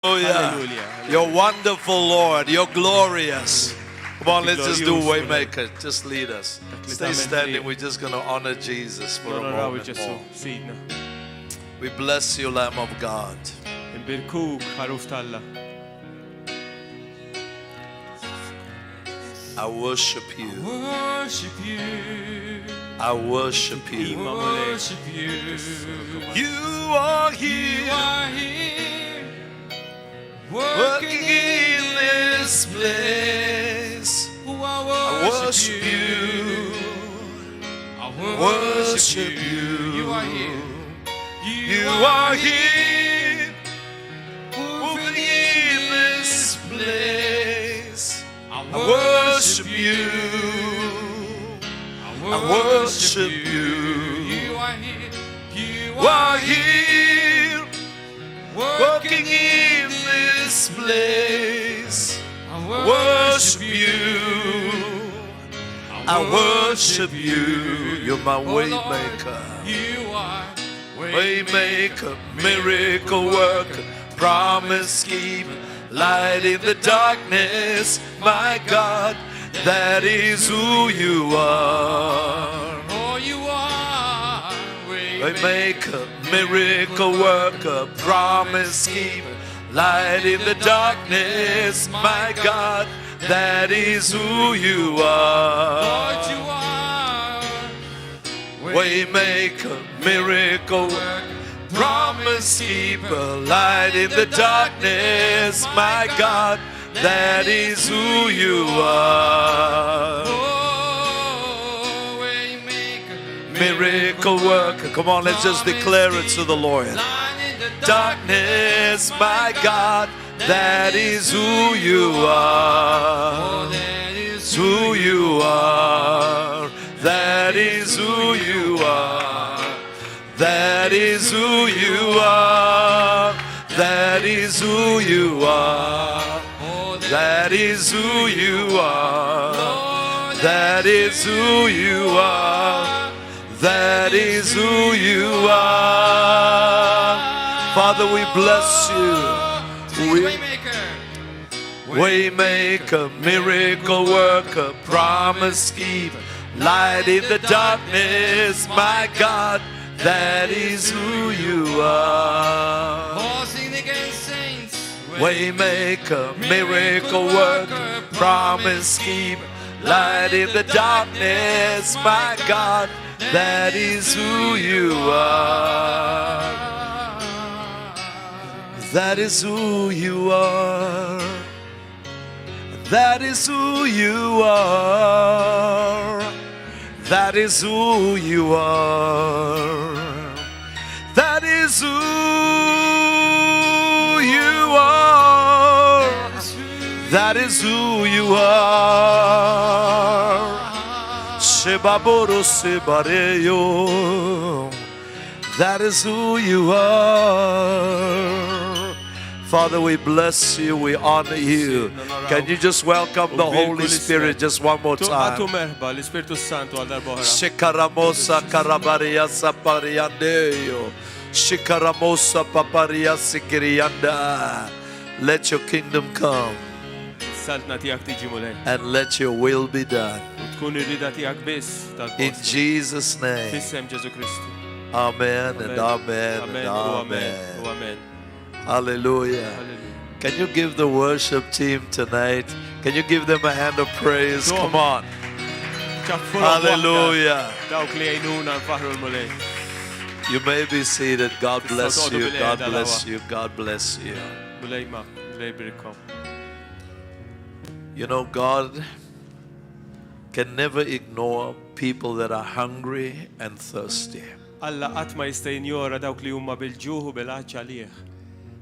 Hallelujah. You're wonderful, Lord. You're glorious. Come on, let's just do Waymaker. Just lead us. Stay standing. We're just going to honor Jesus for a moment more. We bless you, Lamb of God. I worship you. I worship you. You are here. Working in this place. I worship you. I worship you. You are here. You are here. Moving in this place. I worship you. I worship you. You are here. You are here. Working in this place. I worship you. I worship you. You're my waymaker. You are waymaker, miracle worker, promise keeper, light in the darkness. My God, that is who you are. Oh, you are waymaker, miracle worker, promise keeper, light in the darkness. My God, that is who you are. Lord, you are waymaker, miracle worker, promise keeper, light in the darkness. My God, that is who you are. Oh, waymaker, miracle worker. Come on, let's just declare it to the Lord. Darkness, my God, that is who you are. That is who you are. That is who you are. That is who you are. That is who you are. That is who you are. That is who you are. That is who you are. Father, we bless you. Waymaker, miracle worker, promise keeper, light in the darkness. My God, that is who you are. Waymaker, miracle worker, promise keeper, light in the darkness. My God, that is who you are. That is who you are. That is who you are. That is who you are. That is who you are. That is who you are. Shebaboro sebareyo. That is who you are. Father, we bless you, we honor you. Can you just welcome the Holy Spirit just one more time? Shikaramosa karabaria sapariandeyo. Shikaramosa paparia sikirianda. Let your kingdom come. And let your will be done. In Jesus' name. Amen and amen and amen. Hallelujah. Can you give the worship team tonight? Can you give them a hand of praise? Come on. Hallelujah. You may be seated. God bless you. God bless you. God bless you. You know, God can never ignore people that are hungry and thirsty.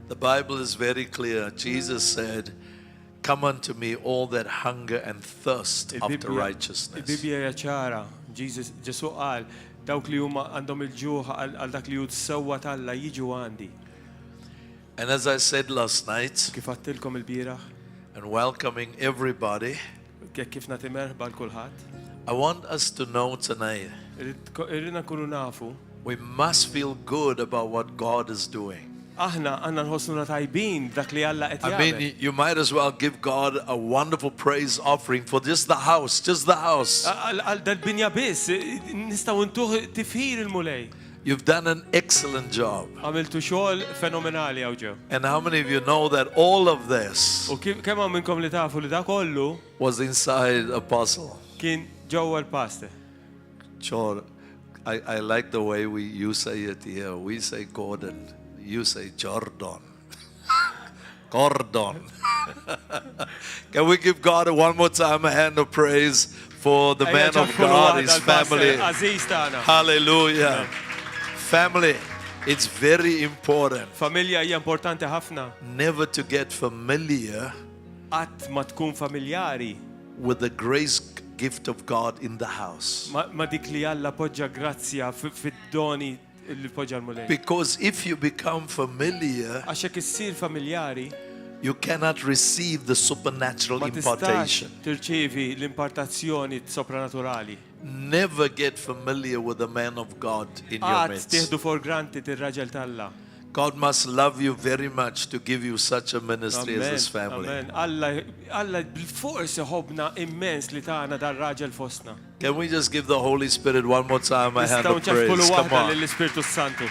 The Bible is very clear. Jesus said, "Come unto me, all that hunger and thirst after righteousness." And as I said last night, and welcoming everybody, I want us to know tonight, we must feel good about what God is doing. Aħna għandna nħossuna tajbin dak li Alla qed I jagħmel. mean, you might as well give God a wonderful praise offering for just the house, Għal dal-binja biss, nistgħu ntuħ tifħir il-mulej. You've done an excellent job. Għamiltu xogħol fenomenali hawn ġew. And how many of you know that all of this U kemm hawn minnkom li tafu li da kollu was inside Apostle? kien ġewwa l-pastor. Sure. I like the way you say it here. We say Gordon. You say Jordan. Gordon. Can we give God one more time a hand of praise for the man of God, his family? Hallelujah. Family, it's very important. Familja hija importanti ħafna. Never to get familiar Qatt ma tkun familjari with the grace gift of God in the house. ma dik li Alla poġġa grazzja fid-doni li poġġa l-mulej. Because if you become familiar, Għax hekk issir familjari, you cannot receive the supernatural ma tistax impartation. tirċievi l-impartazzjoni sopranaturali. Never get familiar with the man of God in your Qatt midst. tieħdu for granted ir-raġel tal-Alla. God must love you very much to give you such a ministry as this family. Amen. Alla bil-forsi ħobna immens li tagħna dar-raġel fostna. Can we just give the Holy Spirit one more time a hand Nistgħu of praise? nċeffulu Come waħda on. lill-Ispirtu Santu.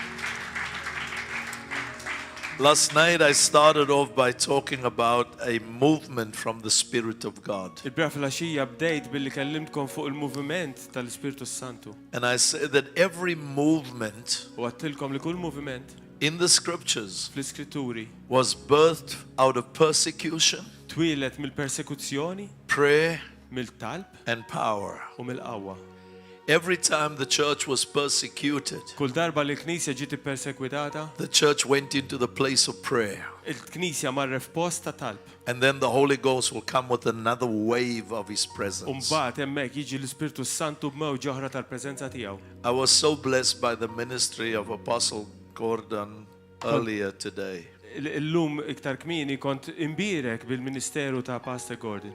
Last night I started off by talking about a movement from the Spirit of God. Il-bira fil-għaxija bdejt billi kellimtkom fuq il-moviment tal-Ispirtu Santu. And I said that every movement U għattilkom li kull moviment in the scriptures fl-iskritturi was birthed out of persecution, twilet mill-persekuzzjoni, prayer, mill-talb and power. u mill-qawwa. Every time the church was persecuted, Kull darba li l-Knisja ġiet ippersekwitata, the church went into the place of prayer. il-Knisja marref post ta' talb. And then the Holy Ghost will come with another wave of His U presence. mbagħad hemmhekk jiġi l-Ispirtu Santu b'mewġ oħra tal-preżenza tiegħu. I was so blessed by the ministry of Apostle Gordon earlier today. Illum iktar kmieni kont imbirek bil-Ministeru ta' Pastor Gordon.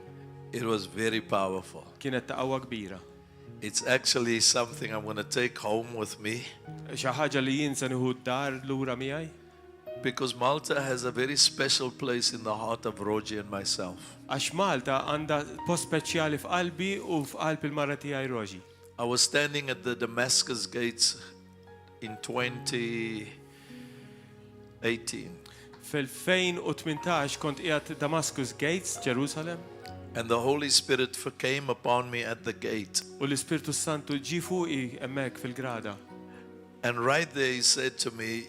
It was very powerful. Kienet ta' qawwa kbira. It's actually something I'm going to take home with me Xi ħaġa li jien se nieħu d-dar lura miegħi because Malta has a very special place in the heart of Rogie and myself. għax Malta għandha post speċjali f'qalbi u f'qalb il-mara tiegħi Roġi. I was standing at the Damascus gates in 2018. Fil-2018 kont qiegħed Damascus Gates, Jerusalem, And the Holy Spirit came upon me at the gate. u l-Ispirtu Santu ġi fuqi hemmhekk fil-grada. And right there he said to me,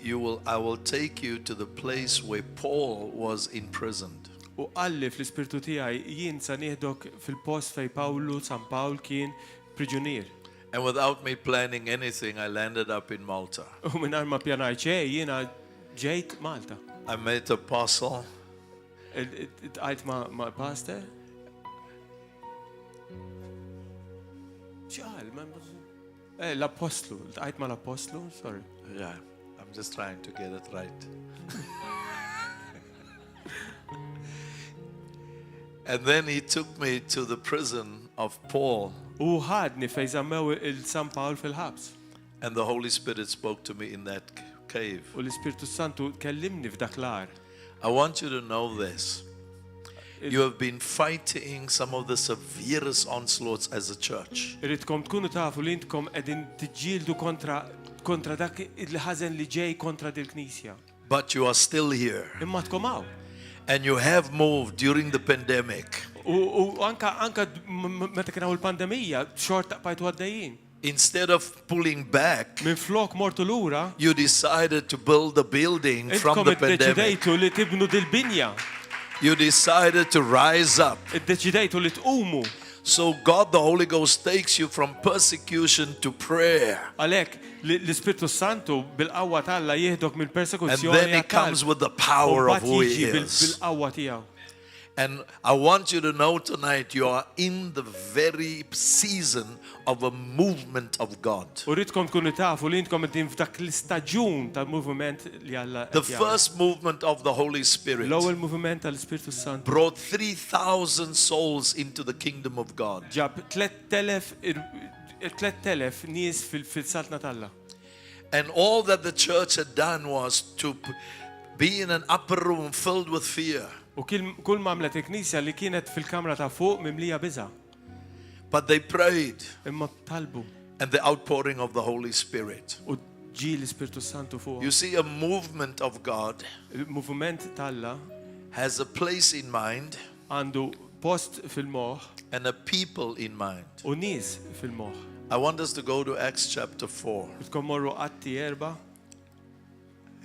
I will take you to the place where Paul was imprisoned. U qalli fl-Ispirtu tiegħi jien se nieħdok fil-post fejn San Pawl kien priġunier. And without me planning anything, I landed up in Malta. U mingħajr ma pjanaj xejn jiena ġejt Malta. I met Apostle. Tqajt ma' pastor. L-apostlu, tqajt ma' l-apostlu, sorry. Yeah, I'm just trying to get it right. And then he took me to the prison of Paul. U ħadni fejn żammew il-San Pawl fil-ħabs. And the Holy Spirit spoke to me in that cave. U l-Ispirtu Santu kellimni f'dak l-ar. I want you to know this. You have been fighting some of the severest onslaughts as a church. Iridkom tkunu tafu li intkom qegħdin tiġġieldu kontra dak il-ħażen li ġej kontra dil-Knisja. But you are still here. Imma tkom hawn. And you have moved during the pandemic. U anka meta kien hawn il-pandemija, xorta bqajtu għaddejjin. Instead of pulling back, Min flok mortu lura, you decided to build a building from intkom the pandemic. iddeċidejtu li tibnu dil-binja. You decided to rise up. Iddeċidejtu li tqumu. So God, the Holy Ghost, takes you from persecution to prayer. Għalhekk l-Ispirtu Santu bil-qawwa talla jieħdok And mill-persekuzzjoni then He comes with the power of who He is. bil-qawwa tiegħu. And I want you to know tonight you are in the very season of a movement of God. U rridkom tkunu tafu li intkom qegħdin f'dak l-istaġun tal-moviment li Alla The first movement of the Holy Spirit l-ewwel moviment tal-Ispirtu Santu brought 3,000 souls into the kingdom of God. ġab 3,000 nies fil-saltna talla. And all that the church had done was to be in an upper room filled with fear. U kull ma għamlet il-Knisja li kienet fil-kamra ta' fuq mimlija biża. But they prayed, Imma talbu and the outpouring of the Holy Spirit. u ġi l-Ispirtu Santu fuq. You see, a movement of God Il-movement talla has a place in mind għandu post fil-moħ and a people in mind. u nies fil-moħ. I want us to go to Acts chapter 4. Bitkom morru Atti 4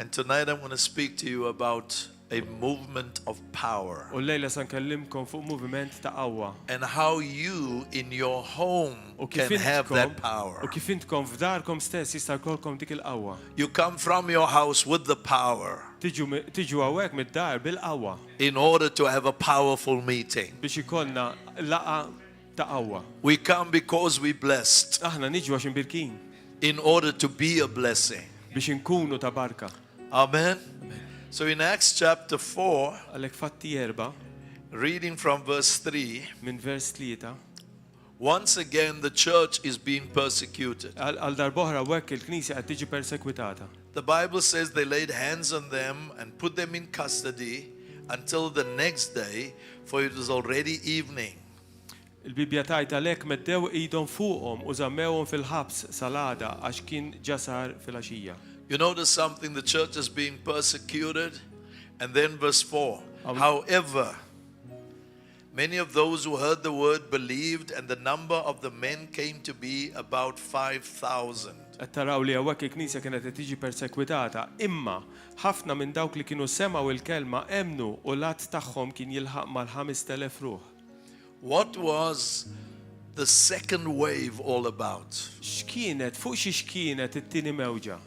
And tonight I'm going to speak to you about a movement of power u lejla san kellimkom fuq moviment ta' qawwa. and how you in your home U kif can have that intkom power. u kif intkom f'darkom stess jista' jkollkom dik il-qawwa. You come from your house with the power Tiġu hawnhekk mid-dar bil-qawwa in order to have a powerful meeting. biex ikollna laqa ta' qawwa. We come because we blessed Aħna niġu għax imbirkin in order to be a blessing. biex inkunu ta' barka. Amen. So in Acts chapter 4, Għalhekk Fatti 4 reading from verse 3, minn vers 3 once again the church is being persecuted. għal darbohra hekk il-Knisja qed tiġi persekwitata. The Bible says they laid hands on them and put them in custody until the next day, for it was already evening. Il-Bibja tajt għalhekk meddew idhom fuqhom u żammewhom fil-ħabs salada għax kien ġasar fil-għaxija. You notice something, the church is being persecuted. And then verse 4, however, many of those who heard the word believed, and the number of the men came to be about 5,000. Qed taraw li hawnhekk il-Knisja kienet qed tiġi persekwitata, imma ħafna minn dawk li kienu semgħu il-kelma emnu u l-att tagħhom kien jilħaq mal-5,000 ruħ. What was the second wave all about? X'kienet fuq x'kienet it-tieni mewġa?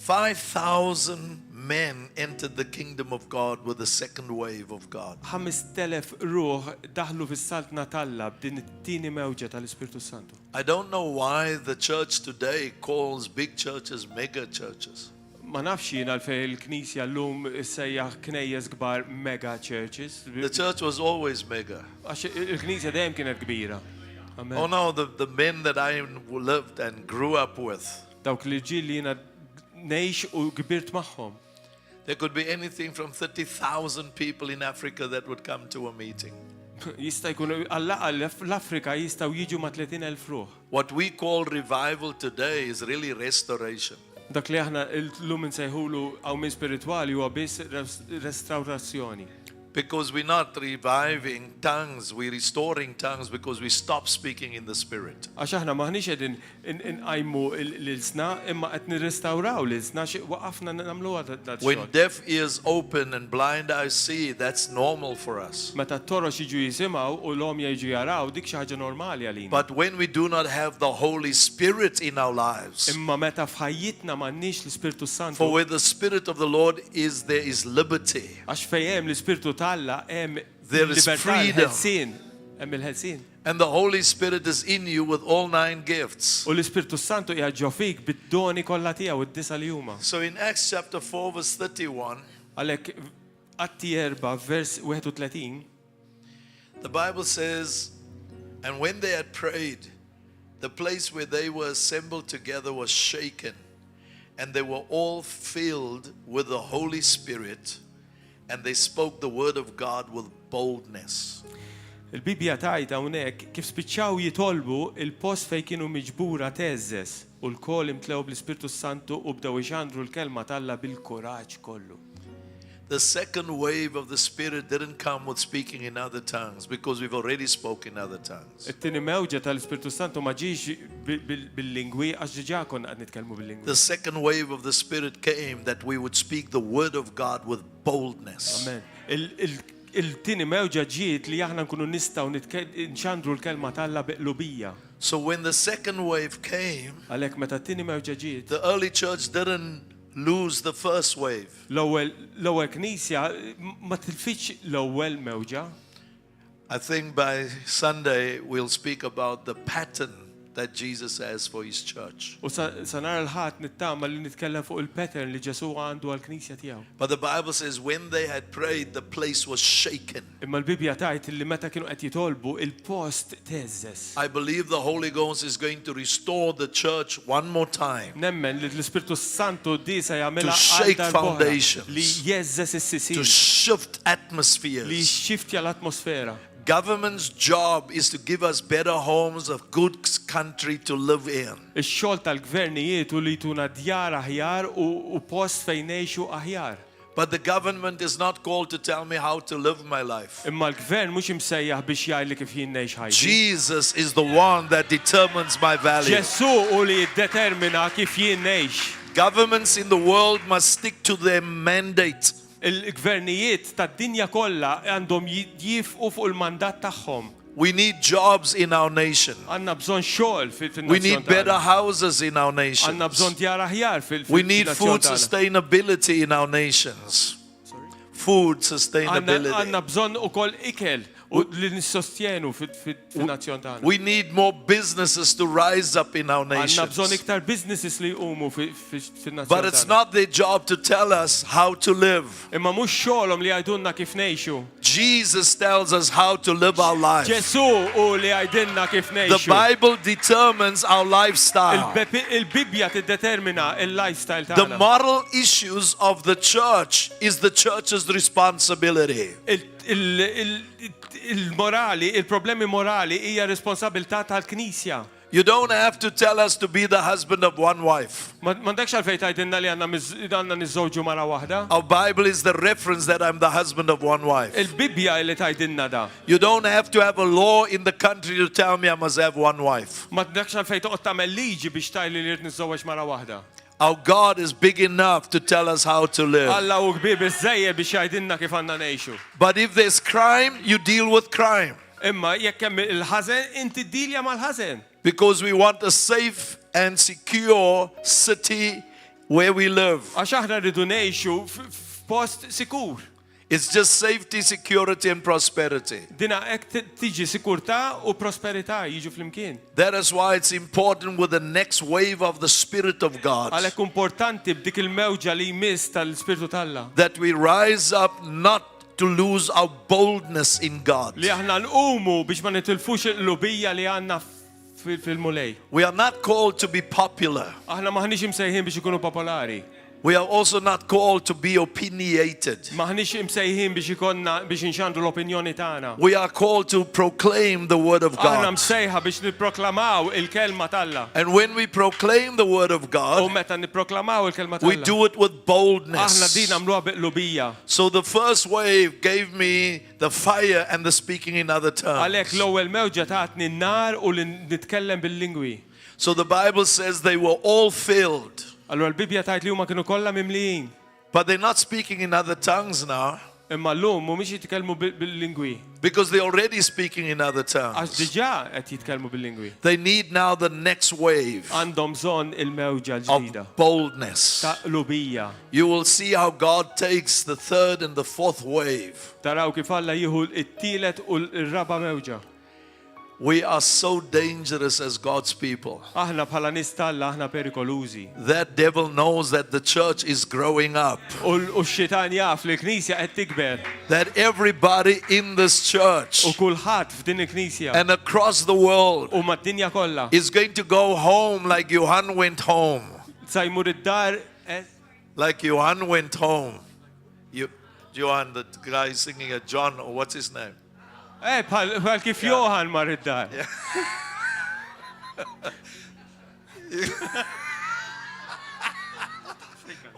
5,000 men entered the kingdom of God with the second wave of God. 5,000 ruħ daħlu fis-saltna Talla b'din it-tieni mewġa tal-Ispirtu Santu. I don't know why the church today calls big churches mega churches. Ma nafx jiena għalfejn il-Knisja llum issejjaħ knejjes kbar mega churches. The church was always mega. Għax il-Knisja dejjem kienet kbira. Amen. Oh no, the men that I lived and grew up with, Dawk li ġiel li jiena ngħix u kbirt magħhom. there could be anything from 30,000 people in Africa that would come to a meeting. Jista' jkun għall-laqgħa l-Afrika jistgħu jiġu ma' 30,000 ruħ. What we call revival today is really restoration. Dak li aħna llum insejħulu hawn minn spiritwali huwa biss restawrazzjoni. Because we're not reviving tongues, we're restoring tongues because we stop speaking in the spirit. Għax aħna maħniex qegħdin inqajmu l-ilsna imma qed nirrestawraw l-ilsna xi waqafna nagħmluha dat When xogħol. deaf ears open and blind eyes see, that's normal for us. Meta t-torox jiġu jisimgħu u l-omja jiġu jaraw dik xi ħaġa normali għalina. But when we do not have the Holy Spirit in our lives, Imma meta f'ħajjitna m'għandniex l-Ispirtu Santu for where the Spirit of the Lord is, there is liberty. għax fejn hemm l-Ispirtu Talla hemm There is libertà freedom. il-ħelsien. Hemm il-ħelsien. And the Holy Spirit is in you with all 9 gifts. U l-Ispirtu Santu qiegħed ġo fik bid-doni kollha tiegħu id-disa li huma. So in Acts chapter 4 verse 31, Għalhekk Atti 4 vers 31 the Bible says, and when they had prayed, the place where they were assembled together was shaken, and they were all filled with the Holy Spirit, and they spoke the word of God with boldness. Il-Bibja tajta hawnhekk kif spiċċaw jitolbu il-post fejn kienu miġbura teżżes u l-kol imtlew bl-Ispirtu Santu u bdew ixandru l-kelma Talla bil-kuraġġ kollu. The second wave of the Spirit didn't come with speaking in other tongues because we've already spoken other tongues. It-tieni mewġa tal-Ispirtu Santu ma ġiex bil-lingwi għax diġà konna qed nitkellmu bil-lingwi. The second wave of the Spirit came that we would speak the word of God with boldness. Amen. Il-tieni mewġa ġiet li aħna nkunu nistgħu nxandru l-kelma Talla biqlubija. So when the second wave came, Għalhekk meta t-tieni mewġa ġiet, the early church didn't lose the first wave. l-ewwel Knisja ma tilfitx l-ewwel mewġa. I think by Sunday we'll speak about the pattern that Jesus has for his church. U sa nara l-ħadd nittama li nitkellem fuq il-pattern li Ġesu għandu għall-Knisja tiegħu. But the Bible says when they had prayed, the place was shaken. Imma l-Bibja tgħid li meta kienu qed jitolbu il-post teżżes. I believe the Holy Ghost is going to restore the church one more time. Nemmen li l-Ispirtu Santu di se jagħmilha To shake għal darba oħra, foundations. li jeżżes To is-sisin, shift li atmospheres. jxiftja l-atmosfera. Government's job is to give us better homes of good country to live in. Ix-xogħol tal-gvernijiet u li jtuna djar aħjar u post fejn ngħixu aħjar. But the government is not called to tell me how to live my life. Imma l-gvern mhux imsejjaħ biex jgħidli kif jien ngħix ħajti. Jesus is the one that determines my value. Ġesu u li jiddetermina kif jien ngħix. Governments in the world must stick to their mandate. Il-gvernijiet tad-dinja kollha għandhom jifqu fuq il-mandat tagħhom. We need jobs in our nation. Għandna bżonn xogħol fin-nazzjon We need better houses in our nation. Għandna bżonn djar aħjar We need fil-nazzjon food tagħna. sustainability in our nations. Food sustainability. Għandna bżonn ukoll ikel u li nissostjenu fin-nazzjon tagħna. We need more businesses to rise up in our Għandna bżonn nations. iktar businesses li jqumu fin-nazzjon But it's tagħna. not their job to tell us how to live. Imma mhux xogħolhom li jgħidulna kif ngħixu. Jesus tells us how to live our life. Ġesu u li jgħidilna kif The ngħixu. Bible determines our lifestyle. Il-Bibja tiddetermina il-lifestyle The tagħna. moral issues of the church is the church's responsibility. Il-morali, il-problemi morali hija responsabilità tal-Knisja. You don't have to tell us to be the husband of one wife. M'għandekx għalfejn tgħidilna li għandna niżżewġu mara waħda. Our Bible is the reference that I'm the husband of one wife. Il-Bibja li tgħidilna da. You don't have to have a law in the country to tell me I must have one wife. M'għandekx għalfejn toqgħod tagħmel liġi biex tgħidli li rid niżżewweġ mara waħda. Our God is big enough to tell us how to live. Alla u kbir biżżejjed biex jgħidilna kif għandna ngħixu. But if there's crime, you deal with crime. Imma jekk hemm il-ħażen, inti ddilja mal-ħażen. Because we want a safe and secure city where we live. Għax aħna rridu ngħixu f'post sikur. It's just safety, security, and prosperity. Dina hekk tiġi sikurtà u prosperità jiġu flimkien. That is why it's important with the next wave of the Spirit of God Għalhekk importanti b'dik il-mewġa li jmiss tal-Ispirtu talla. that we rise up not to lose our boldness in God. Li aħna nqumu biex ma nitilfux il-lubija li għandna fil-mulej. We are not called to be popular. Aħna maħniex imsejħin biex ikunu popolari. We are also not called to be opinionated. Maħniex imsejħin biex ikonna biex inxandru l-opinjoni tagħna. We are called to proclaim the Word of Aħna God. msejħa biex nipproklamaw il-kelma talla. And when we proclaim the Word of U God, meta nipproklamaw il-kelma we talla. do it with Aħna boldness. din nagħmluha biqlubija. So the first wave gave me the fire and the speaking in other Għalhekk tongues. l-ewwel mewġa tatni n-nar u li nitkellem bil-lingwi. So the Bible says they were all filled. Allura l-Bibja tgħid li huma kienu kollha mimlijin. But they're not speaking in other tongues now Imma llum mhumiex jitkellmu bil-lingwi. because they're already speaking in other Għax tongues. diġà qed jitkellmu bil-lingwi. They need now the next wave Għandhom bżonn il-mewġa l-ġdida of boldness. ta' qlubija. You will see how God takes the third and the fourth wave. Taraw kif Alla jieħu it-tielet u l-raba mewġa. We are so dangerous as God's people. Aħna bħala nies Alla aħna perikolużi. That devil knows that the church is growing up. U x-xitan jaf li l-Knisja qed tikber. That everybody in this church U kulħadd f'din il-Knisja and across the world u mad-dinja kollha is going to go home like Johan went home. sa jmur id-dar Like Johan went home. Johan, the guy singing at John, or what's his name? bħal kif Johan mar id-dar.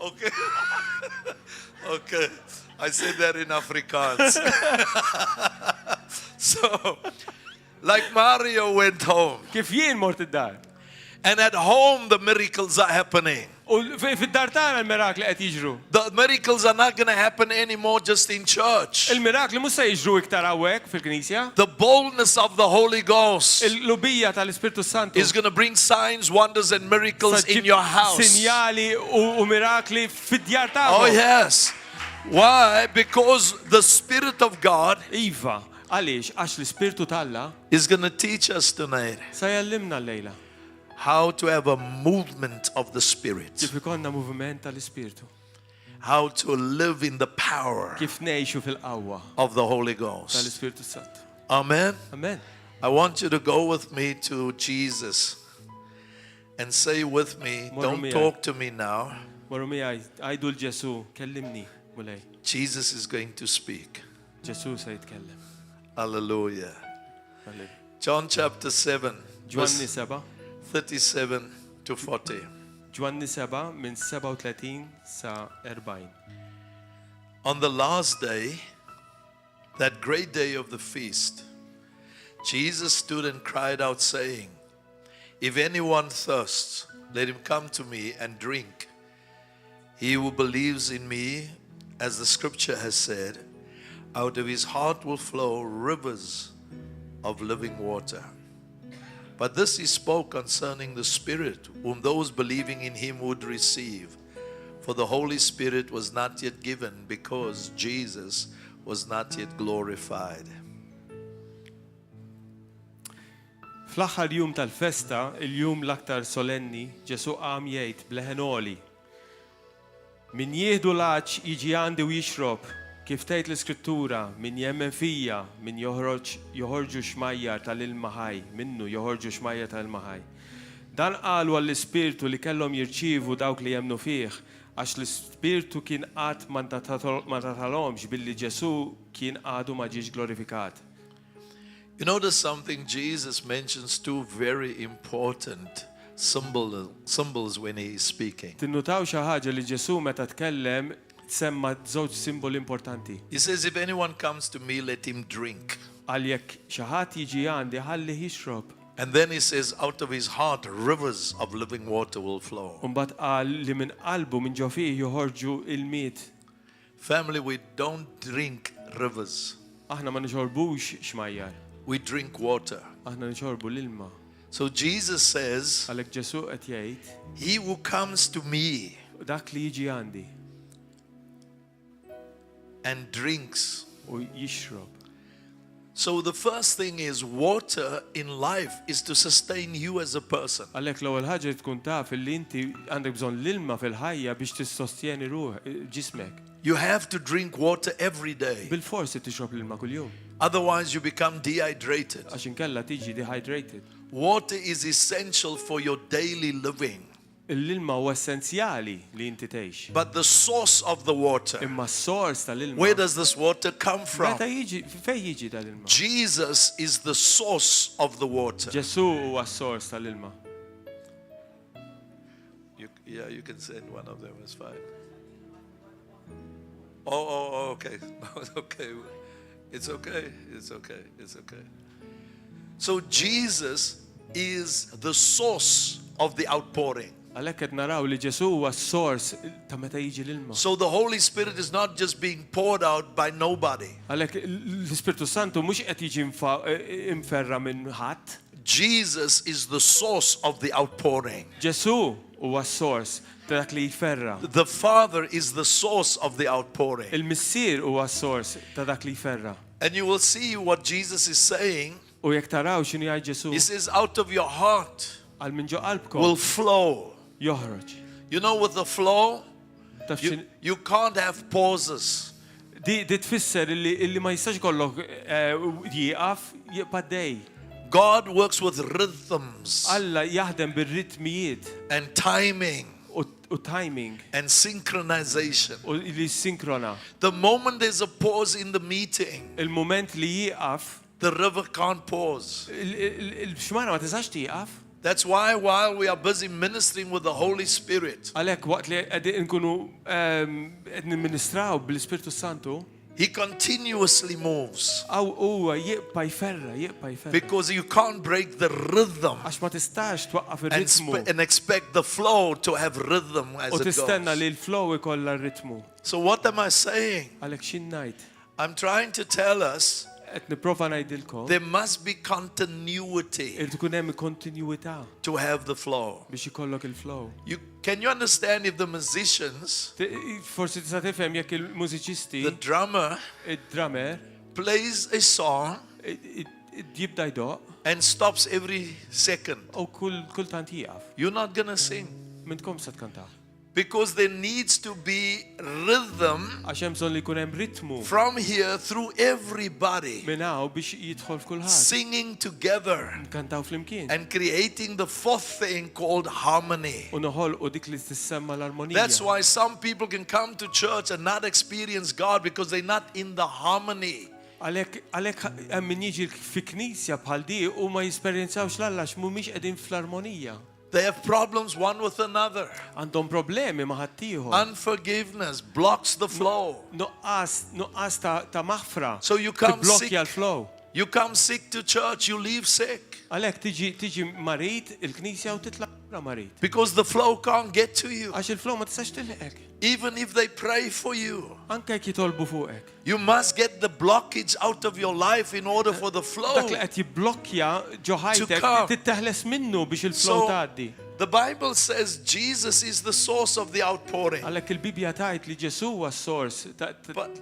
Okay. Okay. I said that in Afrikaans. So, like Mario went home. Kif jien mort id-dar. And at home, the miracles are happening. U fid-dar tagħna l-mirakli qed jiġru. The miracles are not going to happen anymore just in church. Il-mirakli mhux se jiġru iktar hawnhekk fil-Knisja. The boldness of the Holy Ghost Il-lubija tal-Ispirtu Santu is going to bring signs, wonders, and miracles in your house. Sinjali u mirakli fid-djar Oh, tagħhom. yes. Why? Because the Spirit of God Iva, għaliex għax l-Ispirtu Talla is going to teach us tonight sa jallimna l-lejla. how to have a movement of the Spirit, Kif ikonna moviment tal-Ispirtu. how to live in the power Kif ngħixu fil-qawwa of the Holy Ghost. tal-Ispirtu Sant. Amen. Amen. I want you to go with me to Jesus and say with me, don't talk to me now. Morru miegħi għajdu l-Ġesu, kellimni mulej. Jesus is going to speak. Ġesu se jitkellem. Hallelujah. Halleluja. John chapter 7, Ġwanni verse 7, 37 to 40. Ġwanni 7 minn 37 sa 40. On the last day, that great day of the feast, Jesus stood and cried out, saying, if anyone thirsts, let him come to me and drink. He who believes in me, as the scripture has said, out of his heart will flow rivers of living water. But this he spoke concerning the Spirit, whom those believing in him would receive. For the Holy Spirit was not yet given, because Jesus was not yet glorified. Fl-aħħar jum tal-festa, il-jum l-aktar solenni, Ġesu qam jgħid bleħenoli. Min jieħdu l-aċ jiġi għandi u jixrob, kif tgħid l-Iskrittura, min jemmen fija, min joħorġu xmajjar tal-ilma ħaj, minnu joħorġu xmajjar tal-ilma ħaj. Dan qalu għall-Ispirtu li kellhom jirċievu dawk li jemnu fih, għax l-Ispirtu kien qatt ma tatalhomx billi Ġesu kien għadu ma ġiex glorifikat. You notice something, Jesus mentions two very important symbols when he is speaking. Tinnutaw xi ħaġa li Ġesu meta tkellem semma żewġ simboli importanti. He says, if anyone comes to me, let him drink. Għal jekk xi ħadd jiġi għandi ħalli jixrob. And then he says, out of his heart, rivers of living water will flow. Mbagħad qal li minn qalbu minn ġo fih joħorġu il-miet. Family, we don't drink rivers. Aħna ma nixorbux xmajjar. We drink water. Aħna nixorbu l-ilma. So Jesus says, Għalhekk Ġesu qed jgħid, he who comes to me dak li jiġi għandi and drinks. u jixrob. So the first thing is, water in life is to sustain you as a person. Għalhekk l-ewwel ħaġa tkun taf li inti għandek bżonn l-ilma fil-ħajja biex tissostjeni ġismek. You have to drink water every day. Bil-forsi tixrob l-ilma kuljum. Otherwise you become dehydrated. Għax inkella tiġi dehydrated. Water is essential for your daily living. L-ilma huwa essenzjali li inti tgħix. But the source of the water, Imma s-sors tal-ilma. where does this water come from? Meta jiġi fejn jiġi tal-ilma? Jesus is the source of the water. Ġesu huwa s-sors tal-ilma. You can send one of them, it's fine. Oh, okay. Okay. It's okay. So Jesus is the source of the outpouring. Għalhekk qed naraw li Ġesu huwa s-sors ta' meta jiġi l-ilma. So the Holy Spirit is not just being poured out by nobody. Għalhekk l-Ispirtu Santu mhux qed jiġi imferra minn ħadd. Jesus is the source of the outpouring. Ġesu huwa s-sors ta' dak li jferra. The Father is the source of the outpouring. Il-Missier huwa s-sors ta' dak li jferra. And you will see what Jesus is saying. U jekk taraw x'inhu jgħid Ġesu, He says, out of your heart għal minn ġo qalbkom will flow. joħroġ. You know, with the flow, Taf you can't have pauses. Di tfisser illi ma jistax kollok jieqaf dej. God works with rhythms Alla jaħdem bir-ritmijiet and timing u timing and synchronization. u li sinkrona. The moment there's a pause in the meeting, Il-moment li jieqaf, the river can't pause. xmara ma tistax tieqaf. That's why while we are busy ministering with the Holy Spirit, Għalhekk waqt li qegħdin nkunu qed nimministraw bil-Ispirtu Santu, He continuously moves. aw huwa jieqpa jferra. Because you can't break the rhythm Għax ma tistax twaqqaf ir-ritmu and expect the flow to have rhythm as u it tistenna goes. li l-flow ikollha r-ritmu. So what am I saying? Għalhekk x'in ngħid? I'm trying to tell us Qed nipprova ngħidilkom there must be continuity irid ikun hemm kontinwità to have the flow. biex ikollok il-flow. Can you understand if the musicians, Forsi tista' tifhem jekk il-mużiċisti, the drummer id-drummer, plays a song jibda jdoq and stops every second, u kultant jieqaf. you're not going to sing. M'intkom se tkanta. Because there needs to be rhythm Għax hemm bżonn li jkun hemm ritmu from here through everybody minn hawn biex jidħol f'kulħadd. singing together Nkantaw flimkien. and creating the fourth thing called harmony. U noħolqu dik li tissemma l-armonija. That's why some people can come to church and not experience God because they're not in the harmony. Għalhekk hemm min jiġi fi knisja bħal di u ma jesperjenzawx l-Alla għax mhumiex qegħdin fl-armonija. They have problems one with another. Għandhom problemi ma' ħaddieħor. Unforgiveness blocks the flow. Nuqqas ta' maħfra. So you come sick. Tibblokja l-flow. You come sick to church, you leave sick. Għalhekk tiġi marit il-knisja u titla' marit. Because the flow can't get to you. Għax il-flow ma tistax tilħek. Even if they pray for you. Anke jekk jitolbu fuqek. You must get the blockage out of your life in order for the flow. Dak li qed jibblokkja ġo ħajtek titteħles minnu biex il-flow tgħaddi. The Bible says Jesus is the source of the outpouring. Għalhekk il-Bibja tgħid li Ġesu huwa s-sors ta'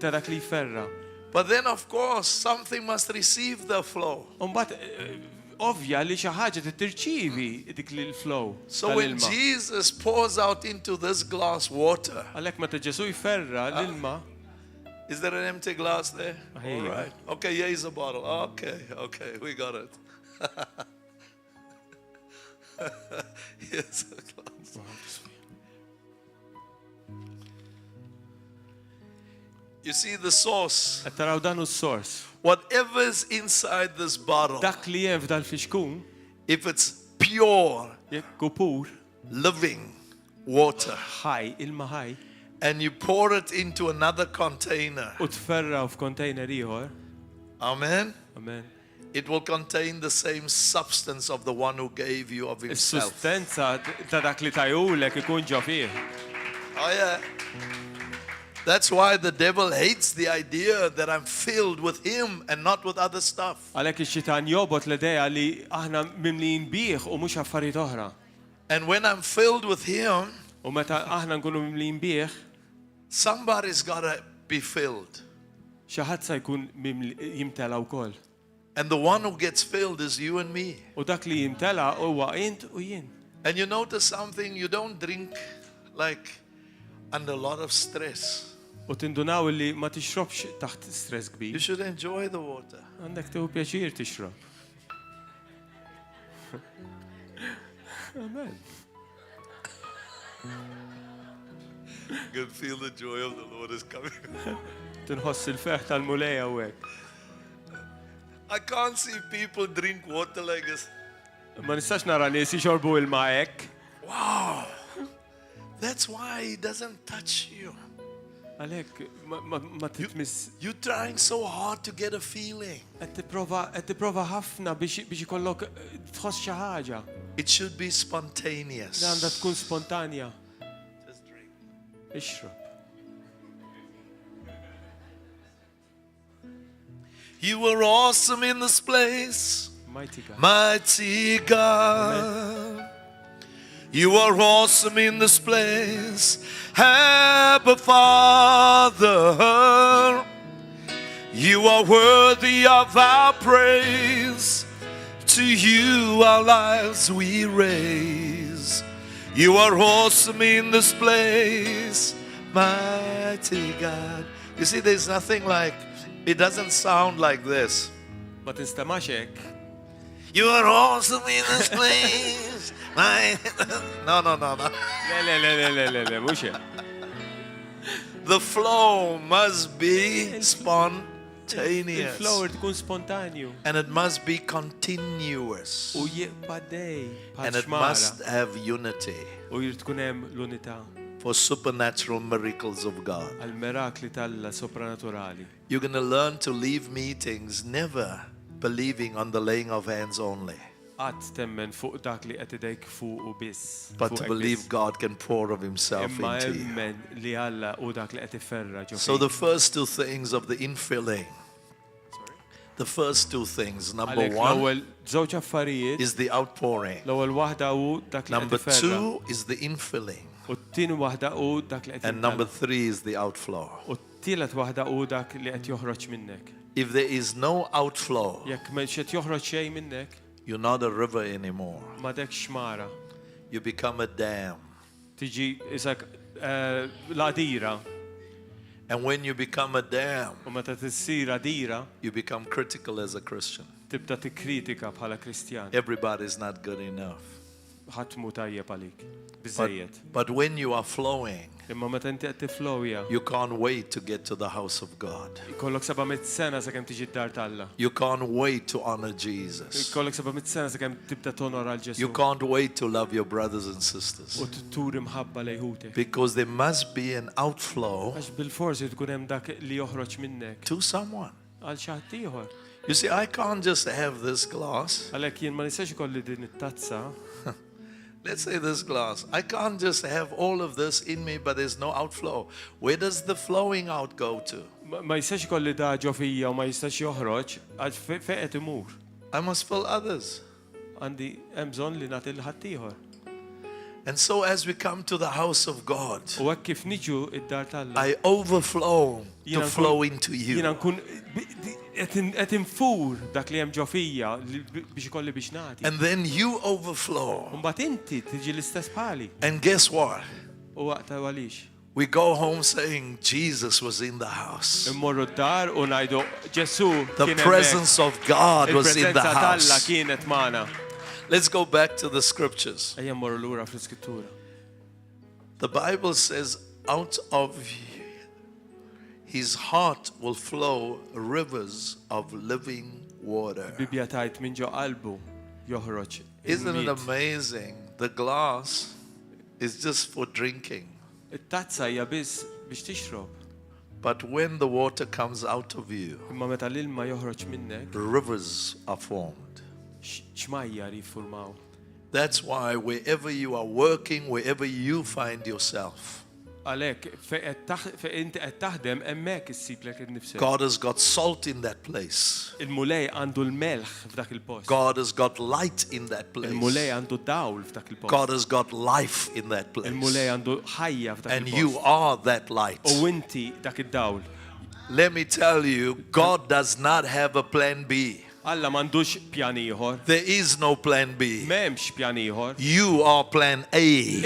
dak li jferra. But then of course something must receive the flow. Mbagħad ovvja li xi ħaġa tirċievi dik li l-flow. So when Jesus pours out into this glass water. Għalhekk meta Ġesu jferra l-ilma. Is there an empty glass there? All right. Okay, here is a bottle. Okay, we got it. Here's a glass. You see the source. Taraw dan s-sors. Whatever's inside this bottle. Dak li hemm f'dal-fixkun. If it's pure. Jekk pur. Living water. Ħaj, ilma ħaj. And you pour it into another container. U tferraw f'container ieħor. Amen. Amen. It will contain the same substance of the one who gave you of himself. Is-sustanza ta' dak li tajulek ikun ġo fih. Oh yeah. That's why the devil hates the idea that I'm filled with him and not with other stuff. Għalhekk ix-xitan jobot l-idea li aħna mimlijin bih u mhux affarijiet oħra. And when I'm filled with him, u meta aħna nkunu mimlijin bih, somebody's got to be filled. Xi ħadd se jkun jimtela wkoll. And the one who gets filled is you and me. U dak li jimtela huwa int u jien. And you notice something, you don't drink like under a lot of stress. U tindunaw li ma tixrobx taħt stress kbir. You should enjoy the water. Għandek tew pjaċir tixrob. Amen. You can feel the joy of the Lord is coming. Tinħoss il-feħ tal-mulejja u hekk. I can't see people drink water like this. Ma nistax nara nies jixorbu ilma hekk. Wow. That's why he doesn't touch you. Għalhekk ma titmiss. You're trying so hard to get a feeling. Qed tipprova ħafna biex ikollok tħoss xi ħaġa. It should be spontaneous. Għandha tkun spontanja. Just drink. Ixrob. You were awesome in this place. Mighty God. Mighty God. You are awesome in this place. Abba Father. You are worthy of our praise. To you our lives we raise. You are awesome in this place. Mighty God. You see, there's nothing like, it doesn't sound like this. Ma tinstamax hekk. You are awesome in this place. No. Le, mhux hekk. The flow must be spontaneous. Il-flow tkun spontanju. And it must be continuous. U jibqa' dej. And it must have unity. U tkun hemm l-unità. For supernatural miracles of God. Għal-mirakli tal-sopranaturali. You're going to learn to leave meetings never believing on the laying of hands only. Qatt temmen fuq dak li qed idejk fuq u biss. But to believe God can pour of himself Imma into you. emmen li Alla u dak li qed iferra ġo So the first two things of the infilling. The first two things. Number one l-ewwel żewġ affarijiet. is the outpouring. L-ewwel waħda hu dak li qed Number iferra. two is the infilling. U t-tieni waħda hu dak li qed And number three is the outflow. U Tielet waħda u dak li qed joħroġ minnek. If there is no outflow, Jekk ma qed joħroġ xejn minnek, you're not a river anymore. ma dek xmara. You become a dam. Tiġi isak l-adira. And when you become a dam, U meta tissir adira, you become critical as a Christian. tibda tikkritika bħala Kristjan. Everybody's not good enough. Ħadd mu tajjeb għalik. Biżejjed. But when you are flowing, Imma meta inti qed tiflowja, you can't wait to get to the house of God. ikollok 700 sena sakemm tiġi d-dar talla. You can't wait to honor Jesus. Ikollok 700 sena sakemm tibda tonora l You Ġesu. can't wait to love your brothers and sisters. U turi mħabba lejħutek. Because there must be an outflow Għax bil-forsi tkun hemm dak li joħroġ minnek to someone. għal xi ħadd ieħor. You see, I can't just have this glass. Għalhekk jien ma nistax ikolli din it-tazza. Let's say this glass. I can't just have all of this in me, but there's no outflow. Where does the flowing out go to? Ma jistax ikolli da ġo fija u ma jistax joħroġ għal fejn qed imur. I must fill others. Għandi hemm bżonn li nagħti l ħadd ieħor. And so as we come to the house of God, U hekk kif niġu id-dar talla. I overflow to Jiena flow into Jiena you. nkun qed infur dak li hemm ġo fija biex ikolli biex nagħti. And then you overflow. Mbagħad inti tiġi l-istess bħali. And guess what? U waqta għaliex. We go home saying Jesus was in the house. Immorru d-dar u ngħidu Ġesu The kien hemmhekk. presence of God was in the Il-preżenza Talla house. kienet magħna. Let's go back to the scriptures. Ejja mmorru lura fl-Iskrittura. The Bible says, out of his heart will flow rivers of living water. Bibja tajt minn ġo qalbu joħroġ. Isn't it il-miet. amazing? The glass is just for drinking. It-tazza hija biss biex tixrob. But when the water comes out of you, Imma meta l-ilma joħroġ minnek, rivers are formed. xmajjar jiffurmaw. That's why wherever you are working, wherever you find yourself, Għalhekk fejn inti qed taħdem hemmhekk issiblek innifsek. God has got salt in that place. Il-mulej għandu l-melħ f'dak il-post. God has got light in that place. Il-mulej għandu dawl f'dak il-post. God has got life in that Il-mulej place. għandu ħajja f'dak And il-post. you are that light. U inti dak id-dawl. Let me tell you, God does not have a plan B. Alla m'għandux pjan ieħor. There is no plan B. M'hemmx pjan ieħor. You are plan A.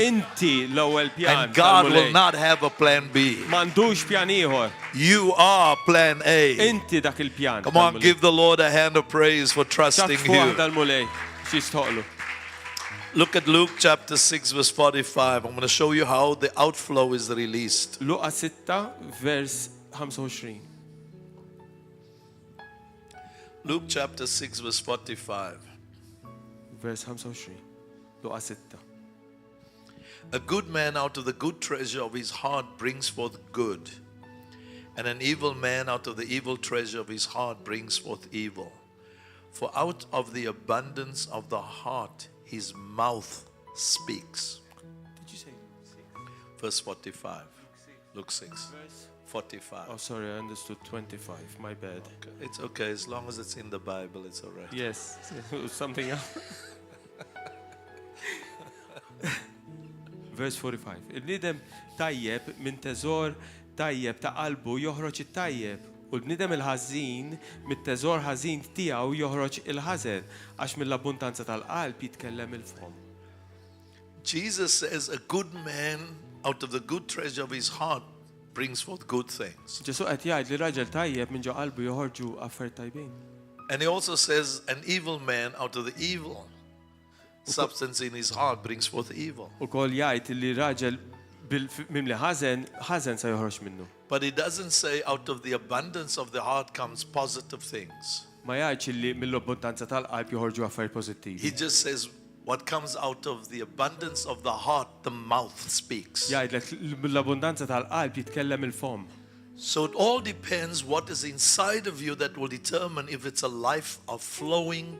Inti l-ewwel pjan. And God will tal-mulej. not have a plan B. M'għandux pjan ieħor. You are plan A. Inti dak il-pjan. Come on, tal-mulej. give the Lord a hand of praise for trusting Ċakfu waħda Him. l-mulej. Xistoqlu. Look at Luke chapter 6, verse 45. I'm going to show you how the outflow is released. Luqa 6 vers 25. Luke chapter 6, verse 45. Vers 25. Luqa 6. A good man out of the good treasure of his heart brings forth good, and an evil man out of the evil treasure of his heart brings forth evil. For out of the abundance of the heart his mouth speaks. Did you say 6? Verse 45. Luke 6, 45. Oh, sorry, I understood 25. My bad. It's okay, as long as it's in the Bible, it's all right. Yes, something else. Verse 45. Il-nidem tajjeb minn teżor tajjeb ta' qalbu joħroġ it-tajjeb. U l-nidem il-ħażin mit-teżor ħażin tiegħu joħroġ il-ħażen għax mill-abbundanza tal-qalb jitkellem il-fhom. Jesus says a good man out of the good treasure of his heart brings forth good things. Ġesu qed jgħid li raġel tajjeb minn ġo qalbu joħorġu affarijiet tajbin. And he also says an evil man out of the evil substance in his heart brings forth evil. U kol jgħid li raġel mimli ħażen sa joħroġ minnu. But he doesn't say out of the abundance of the heart comes positive things. Ma jgħidx li mill-abbundanza tal-qalb joħorġu affarijiet pożittivi. He just says what comes out of the abundance of the heart, the mouth speaks. Jgħidlek mill-abbundanza tal-qalb jitkellem il-fom. So it all depends what is inside of you that will determine if it's a life of flowing,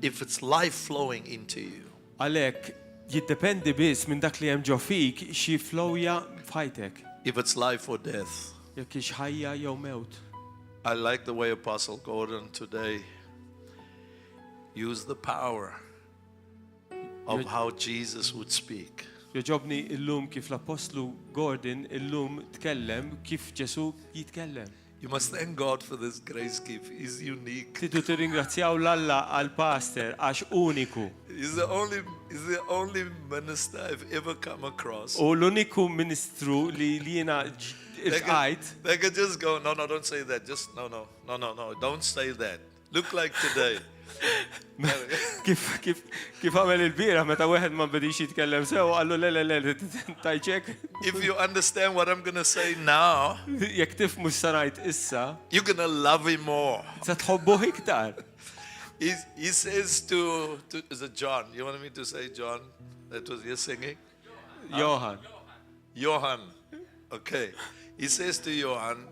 if it's life flowing into you. Għalhekk jiddependi biss minn dak li hemm ġo fik xi flowja f'ħajtek. If it's life or death. Jekk hix ħajja jew mewt. I like the way Apostle Gordon today used the power of how Jesus would speak. Joġobni illum kif l-Apostlu Gordon illum tkellem kif Ġesu jitkellem. You must thank God for this grace gift. He's unique. Tidu tirringrazzjaw l-Alla għal-pastor għax uniku. He's the only minister I've ever come across. U l-uniku ministru li jiena irtqajt. They can just go, no, don't say that. Just, no, don't say that. Look like today. Kif għamel il-bira meta wieħed ma bedix jitkellem sew għallu le tajċek. If you understand what I'm going to say now, jekk tifhmu x'sanajt issa, you're going to love him more. se tħobbuh iktar. He says to is it John? You wanted me to say John? That was your singing? Johan. Okay. He says to Johan,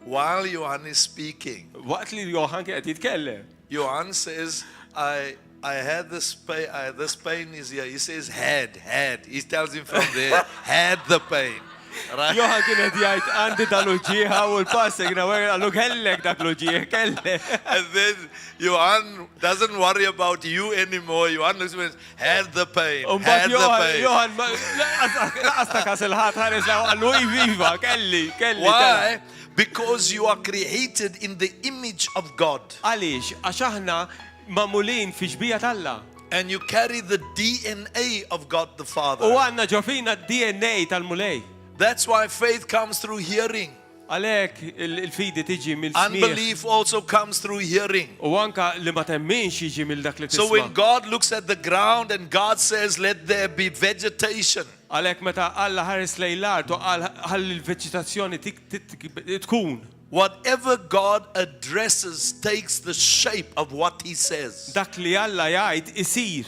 while Johan is speaking, waqt li Johan kien qed jitkellem, Johan says, I had this pain is here. He says, had. He tells him from there, had the pain. Right? Johan kien qed jgħid għandi dal-uġieħa u l-passer kien għallu kellek dak l-uġieħ, kellek. And then Johan doesn't worry about you anymore. Johan had the pain. Johan laqasta kas il-ħadd ħares għallu viva, kelli. Why? Because you are created in the image of God. Għaliex, għax aħna mamulin fi ġbija tal-Alla. And you carry the DNA of God the Father. U għandna ġofina d-DNA tal-mulej. That's why faith comes through hearing. Għalek il-fidi tiġi mill-smieħ. Unbelief also comes through hearing. U anka li ma temminx jiġi mill-dak li tisma'. So when God looks at the ground and God says, let there be vegetation. Għalek meta Alla ħares lejn l-art u ħalli l-veġitazzjoni tkun. Whatever God addresses takes the shape of what He says. Dak li Alla jgħid isir.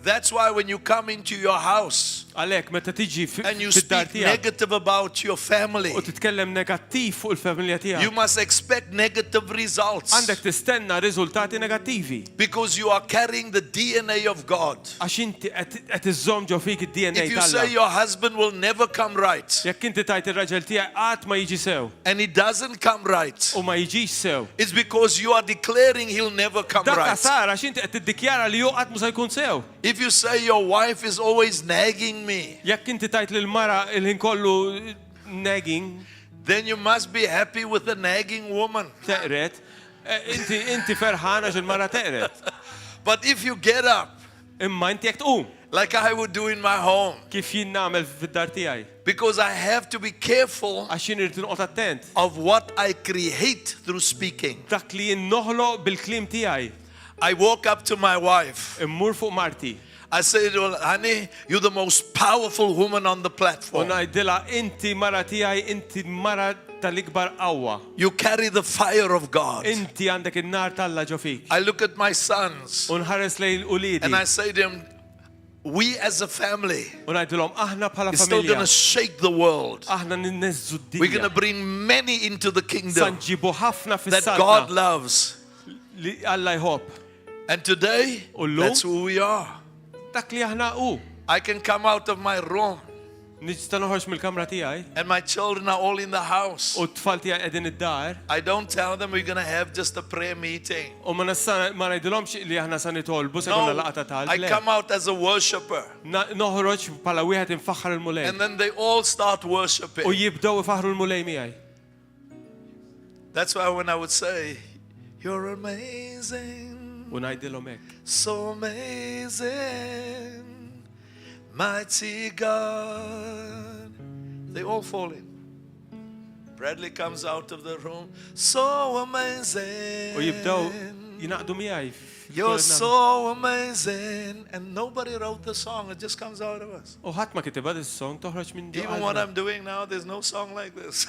That's why when you come into your house Għalek meta tiġi and you speak negative about your family, u titkellem negattiv fuq il-familja tiegħek. you must expect negative results. Għandek tistenna riżultati negattivi. Because you are carrying the DNA of God. Għax inti qed iżżomm ġew fik id-DNA If you say your husband will never come right, jekk inti tajt ir-raġel tiegħek qatt ma jiġi sew. and he doesn't come right, U ma jiġix sew. it's because you are declaring he'll never come Dak right. sar għax inti qed tiddikjara li hu qatt mhux se jkun sew. If you say your wife is always nagging me, Jekk inti tajt lil mara il-ħin kollu nagging, then you must be happy with a nagging woman. teqret, inti ferħana għax il-mara teqret. But if you get up, Imma inti jekk tqum, like I would do in my home, kif jien nagħmel fid-dar tiegħi. because I have to be careful Għax jien irid inqgħod attent. of what I create through speaking. Dak li jien noħloq bil-kliem tiegħi. I walk up to my wife. Immur fuq Marti. I said, well, honey, you're the most powerful woman on the U platform. ngħidilha inti mara tiegħi, inti mara tal-ikbar qawwa. You carry the fire of God. Inti għandek in-nar tal-Alla ġo fik. I look at my sons U nħares lejn uliedi. and I say to them, we as a family U ngħidilhom aħna bħala is still going familja. to shake the world. Aħna ninnezzu We're going to d-dinja. bring many into the kingdom Sanġibu ħafna that God fis-salta loves. li Alla jħobb. And today, Ullu? that's who we are. Dak li aħna hu. I can come out of my room Nista' noħorġ mill-kamra tiegħi and my children are all in the house. u t-tfal tiegħi qegħdin id-dar I don't tell them we're going to have just a prayer meeting. u ma ngħidilhomx li aħna se nitolbu se jkollna No, laqgħa ta' I talb. come out as a worshiper. Noħroġ bħala wieħed infaħħar il-mulej. And then they all start U worshiping. jibdew ifaħru l-mulej miegħi. That's why when I would say, you're amazing, U ngħidilhom hekk. so amazing, mighty God. They all fall in. Bradley comes out of the room, so amazing. U jibdew jinaqdu miegħi. You're so amazing. And nobody wrote the song, it just comes out of us. U ħadd ma kitibha dis-song toħroġ minn Even what I'm doing now, there's no song like this.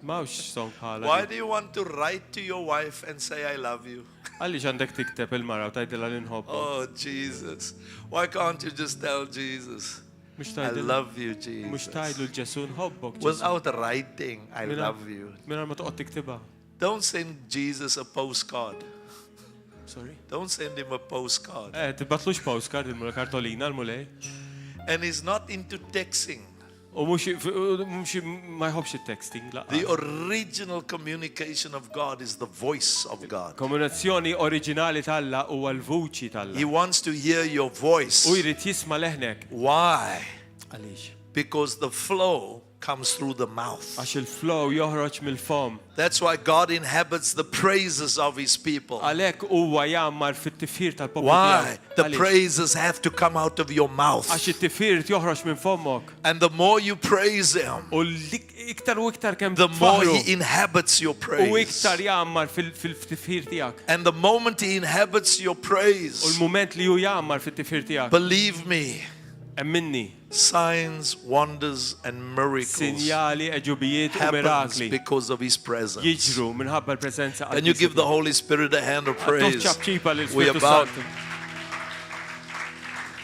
Mawx song bħala. Why do you want to write to your wife and say, I love you? Għaliex għandek tikteb il-mara u tgħidilha li nħobb. Oh, Jesus. Why can't you just tell Jesus, I love you, Mhux Jesus? tgħidlu l-Ġesu nħobbok. Without writing, I love you. Mingħajr ma toqgħod tiktibha. Don't send Jesus a postcard. Sorry. Don't send him a postcard. Tibbatlux postcard il-kartolina l-mulej. And he's not into texting. U mhux ma jħobbx it-texting. The original communication of God is the voice of God. Komunikazzjoni oriġinali tal-Alla huwa l-vuċi tal-Alla. He wants to hear your voice. U jrid jisma' leħnek. Why? Għaliex? Because the flow comes through the mouth. Għax il-flow joħroġ mill-fom. That's why God inhabits the praises of his people. Għalhekk huwa jagħmar fit-tifir tal-poplu Why? tiegħu. The Għaliex? praises have to come out of your mouth. Għax it-tifir joħroġ minn fommok. And the more you praise him, U iktar u iktar kemm the more tfaħru, he inhabits your u praise. iktar jagħmar fil-tifir tiegħek. And the moment he inhabits your U praise, l-mument li hu jagħmar fit-tifir tiegħek. believe me, Emminni, signs, wonders, and miracles sinjali, eġubijiet u happens mirakli because of his presence. jiġru minħabba l-preżenza Can you give the Holy Spirit a hand of praise? ċabċipa We l-Spiritu about Santu.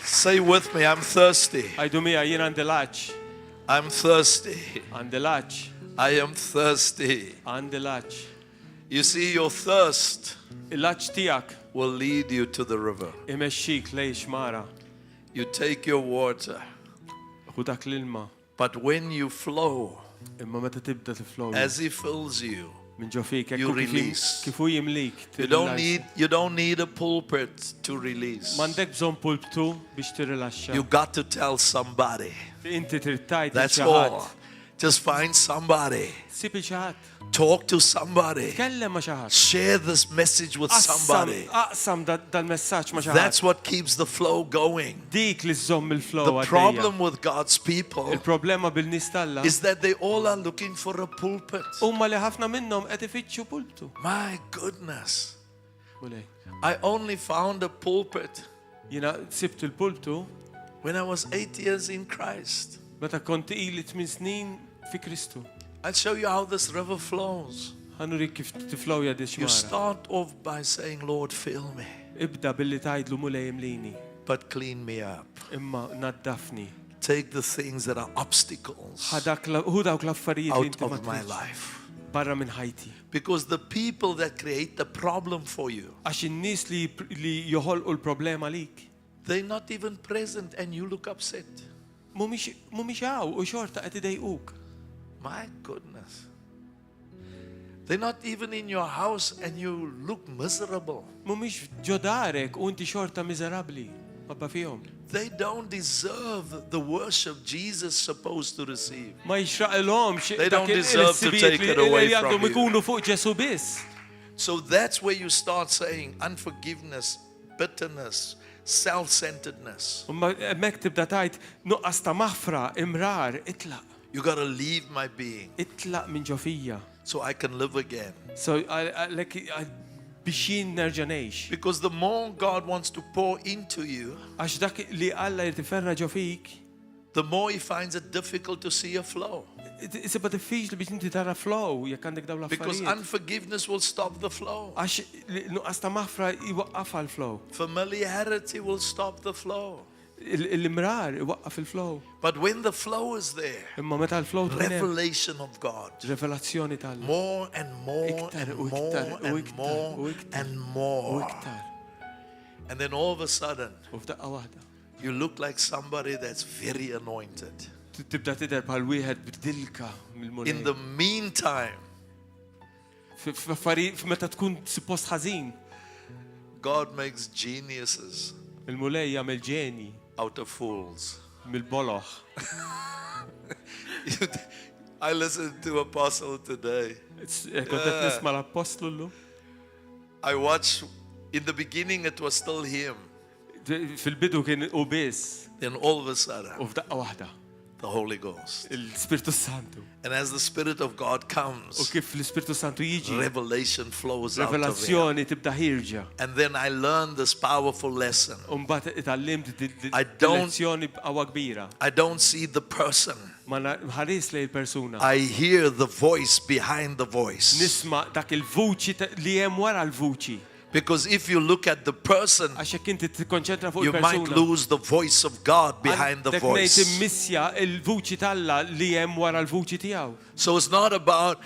say with me, I'm thirsty. Għajdu mija jien għandi laċ, I'm thirsty. għandi laċ, I am thirsty. għandi laċ. You see, your thirst Il-laċ tiegħek will lead you to the river. imexxik lejn xmara You take your water, u dak l-ilma. but when you flow, Imma meta tibda tiflow as he fills you, minn ġo fik you release. kif hu jimlik. you don't need a pulpit to release. M'għandek bżonn pulptu biex tirrilaxxa. You got to tell somebody. Inti trid tajt That's xi all. ħadd. Just find somebody. Sib il xi ħadd. Talk to somebody. Tkellem ma' xi ħadd. Share this message with somebody. Aqsam dal-messaġġ ma' xi ħadd. That's what keeps the flow going. Dik li żomm il-flow The għaddejja. problem with God's people Il-problema bil-nies talla is that they all are looking for a pulpit. huma li ħafna minnhom qed ifittxu pultu. My goodness. Mulej. I only found a pulpit Jiena sibt il-pultu when I was 8 years in Christ. meta kont ili 8 snin fi Kristu. I'll show you how this river flows. Ħanurik kif tiflow jaddi You xmara. start off by saying, Lord, fill me, Ibda billi tajdlu mulej imlini. but clean me up. Imma naddafni. Take the things that are obstacles Hu dawk l-affarijiet li out inti ma of my tridx. life. Barra minn ħajti. Because the people that create the problem for you, Għax in-nies li joħolqu l-problema lik. they're not even present and you look upset. Mhumiex hawn u xorta qed idejquk. My goodness. They're not even in your house and you look miserable. Mhumiex ġodarek u inti xorta miżerabbli. Babba fihom. They don't deserve the worship Jesus is supposed to receive. Ma jixraqilhomx They don't dak deserve to il-sibijiet take it away li għandhom from you. ikunu fuq Ġesu biss. So that's where you start saying unforgiveness, bitterness, self-centeredness. U hemmhekk tibda tajt nuqqas ta' maħfra, imrar, itlaq. You got to leave my being Itlaq minn ġo fija. so I can live again. So biex jien nerġa' ngħix. Because the more God wants to pour into you, Għax dak li Alla jirtiferra ġo fik, the more he finds it difficult to see a flow. isibha diffiċli biex inti tara flow jekk għandek dawn Because l-affarijiet. unforgiveness will stop the flow. Għax nuqqas ta' maħfra iwaqqaf għal-flow. Familiarity will stop the flow. L-imrar iwaqqaf il-flow. But when the flow is there, Imma meta l-flow tkun hemm, revelation of God, revelazzjoni tal more and more Iktar, and u more iktar, u and iktar, more u iktar, and u more. iktar. And then all of a sudden, U f'daqqa waħda. you look like somebody that's very anointed. Tibda tidher bħal wieħed bidilka In mill-mulej. the meantime, Meta tkun suppost ħażin, God makes geniuses il-mulej jagħmel ġeni out of fools. mill-boloħ. I listened to Apostle today. Kont qed nisma' l-apostlu llu. I watched, in the beginning it was still him. Fil-bidu kien u biss, Then all of a sudden, u f'daqqa waħda, the Holy Ghost. il-Spiritu Santu. And as the Spirit of God U comes, kif l-Spiritu Santu jiġi, revelation flows out of him. revelazzjoni tibda ħirġa. And then I learned this powerful lesson. U mbagħad itallimt I don't- lezzjoni b'qawwa kbira. I don't see the person. Ma ħares lej il-persuna. I hear the voice behind the voice. Nisma' dak il-vuċi li hemm wara l-vuċi. Because if you look at the person, Għax jekk inti tikkonċentra fuq you might il-persuna. lose the voice of God behind the Dak ngħid voice. immissja il-vuċi talla li hemm wara l-vuċi tiegħu. So it's not about,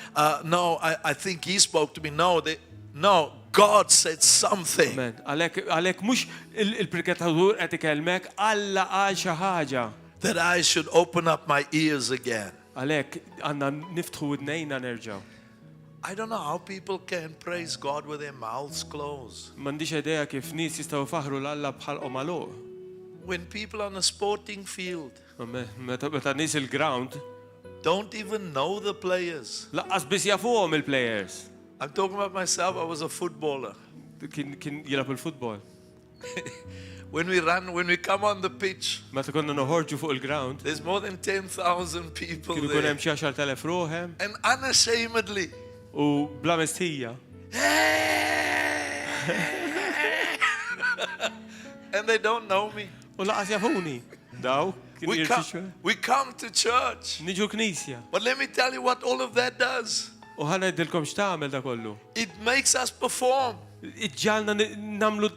no, I think he spoke to me. No, God said something. Amen. Għalhekk mhux il-predikatur qed ikellmek, Alla qal xi ħaġa. That I should open up my ears again. Għalhekk għandna niftħu widnejna nerġgħu. I don't know how people can praise God with their mouths closed. M'għandix idea kif nies jistgħu faħru l-Alla bħal magħluq. when people on a sporting field Meta nies il-ground, don't even know the players. laqqas biss jafuhom il-players. I'm talking about myself. I was a footballer. Kien jilab il-futbol. When we come on the pitch, Meta konna noħorġu fuq il-ground, there's more than 10,000 people kienu kun there. hemm xi 10,000 ruħem And unashamedly, u bla mestija. and they don't know me. U laqqas jafuni. Daw, kien jirtixu. We come to church. Niġu l-Knisja. But let me tell you what all of that does. U ħana jidilkom x'tagħmel da kollu. It makes us perform. Iġġalna namlu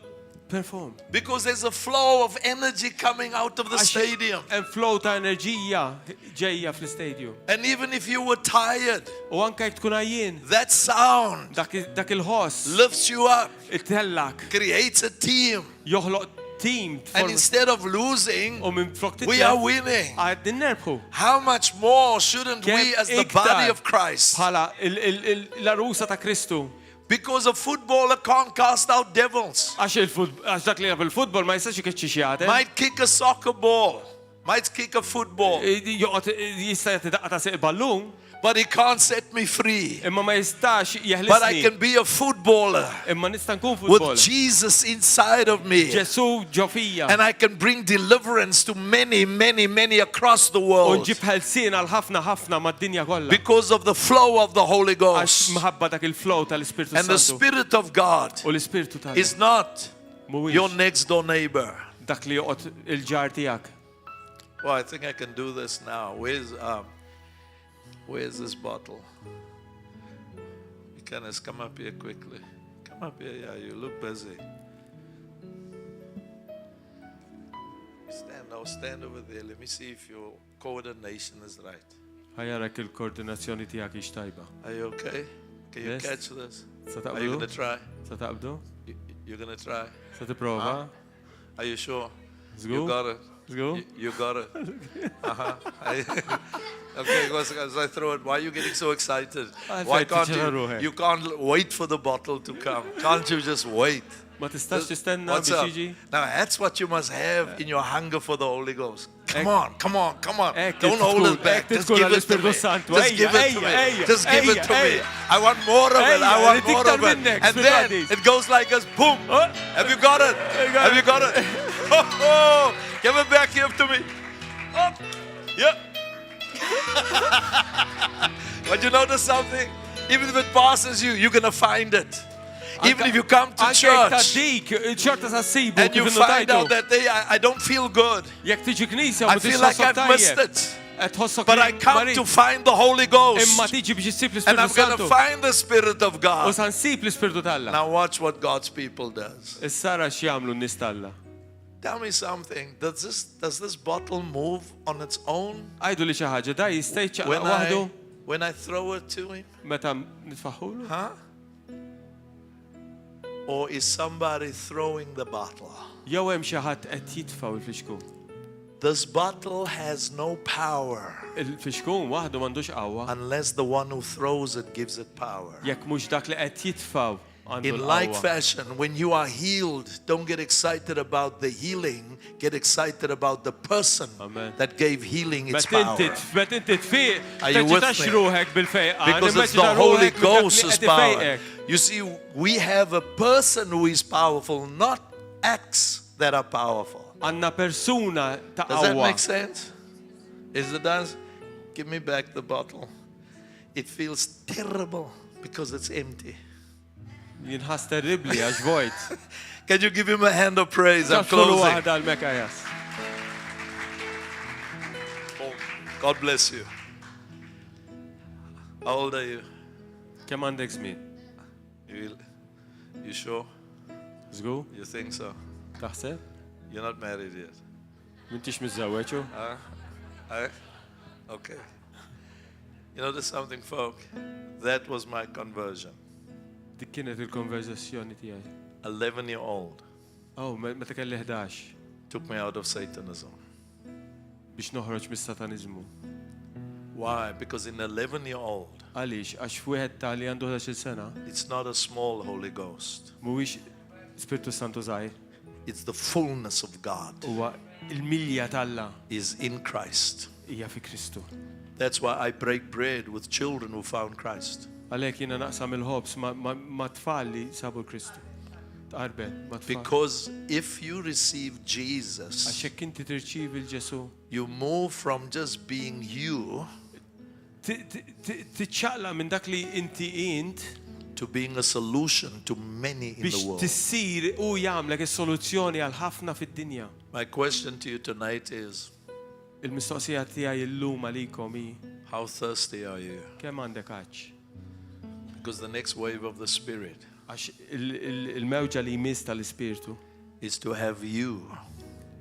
perform. Because there's a flow of energy coming out of the stadium. Hemm flow ta' enerġija ġejja fl-istadium. And even if you were tired, U anke jekk tkun għajjien, that sound dak il-ħoss lifts you up, itellak, creates a team. joħloq team. And instead of losing, U minn flok we are winning. Għad nirbħu. How much more shouldn't we as the body of Christ? Bħala l-arusa ta' Kristu. Because a footballer can't cast out devils. Għax dak li fil-futbol ma jistax ikeċċi xjate. Might kick a soccer ball. Might kick a football. Joqgħod jista' jtidaqqa ta' seq ballun. But he can't set me free. Imma ma jistax jeħlisni. But I can be a footballer Imma nista' nkun with futbol. Jesus inside of me. Ġesu ġo fija. And I can bring deliverance to many, many, many across the U world. nġib ħelsien għal ħafna mad-dinja kollha. Because of the flow of the Holy Għax Ghost. mħabba dak il-flow tal-Ispirtu And the Santu. Spirit of God U l-Ispirtu tal is not your mhuwiex next door neighbor. dak li joqgħod il-ġar tiegħek. Well, I think I can do this now. Where's this bottle? You can just come up here quickly. Come up here, yeah, you look busy. Stand over there. Let me see if your coordination is right. Ħajjarek il-koordinazzjoni tiegħek hix tajba. Are you okay? Can you Yes. catch this? Sa Are you going to taqbdu? try? Sa taqbdu? You're going to try? Sa tipprova? Are you sure? You Żgur? got it. Żgur? You got it. Okay, as I throw it, why are you getting so excited? Why can't you can't wait for the bottle to come? Can't you just wait? Ma tistax tistenna What's biex up? jiġi? Now that's what you must have in your hunger for the Holy Ghost. Come on. Ek Don't hold it back. Just give it to me. Just give it to me. Just give it to me. I want more of it. I want more of it. And then it goes like this. Boom. Have you got it? Have you got it? Oh, give it back here to me. Oh, yeah. But you notice something? Even if it passes you, you're going to find it. Even if you come to church and you find out that I don't feel good, I feel like I've missed it. But I come to find the Holy Ghost, and I'm going to find the Spirit of God. Now watch what God's people does. Tell me something. Does this bottle move on its own when I throw it to him? Huh? Or is somebody throwing the bottle? This bottle has no power unless the one who throws it gives it power. In like fashion, when you are healed, don't get excited about the healing, get excited about the person that gave healing its power. Are you with me? Because it's the Holy Ghost's power. You see, we have a person who is powerful, not acts that are powerful. Does that make sense? Is it does? Give me back the bottle. It feels terrible because it's empty. Can you give him a hand of praise? I'm closing. God bless you. How old are you? You sure? You think so? You're not married yet. Okay. You know, there's something, folk. That was my conversion. 11-year-old. Oh, meta kelli 11. Took me out of Satanism. Biex noħroġ mis-satanizmu. Why? Because in 11-year-old, Għaliex, għax wieħed tali għandu 11 sena, it's not a small Holy Ghost. mhuwiex Spiritu Santu żgħir. It's the fullness of God. Huwa il-milja tal-Alla is in Christ. hija fi Kristu. That's why I break bread with children who found Christ. Għalhekk jiena naqsam il-ħobs ma' tfal li sabu Kristu. Tqarbel ma' tfal. Because if you receive Jesus, Għax hekk inti tirċievi l-Ġesu, you move from just being you tiċċaqla minn dak li inti int to being a solution to many in biex the world. tissir u jagħmlek is-soluzzjoni għal ħafna fid-dinja. My question to you tonight is, Il-mistoqsija tiegħi llum għalikom hi how thirsty are you? kemm għandek għaġġ? Because the next wave of the Spirit Għax il-mewġa li jmiss tal-Ispirtu is to have you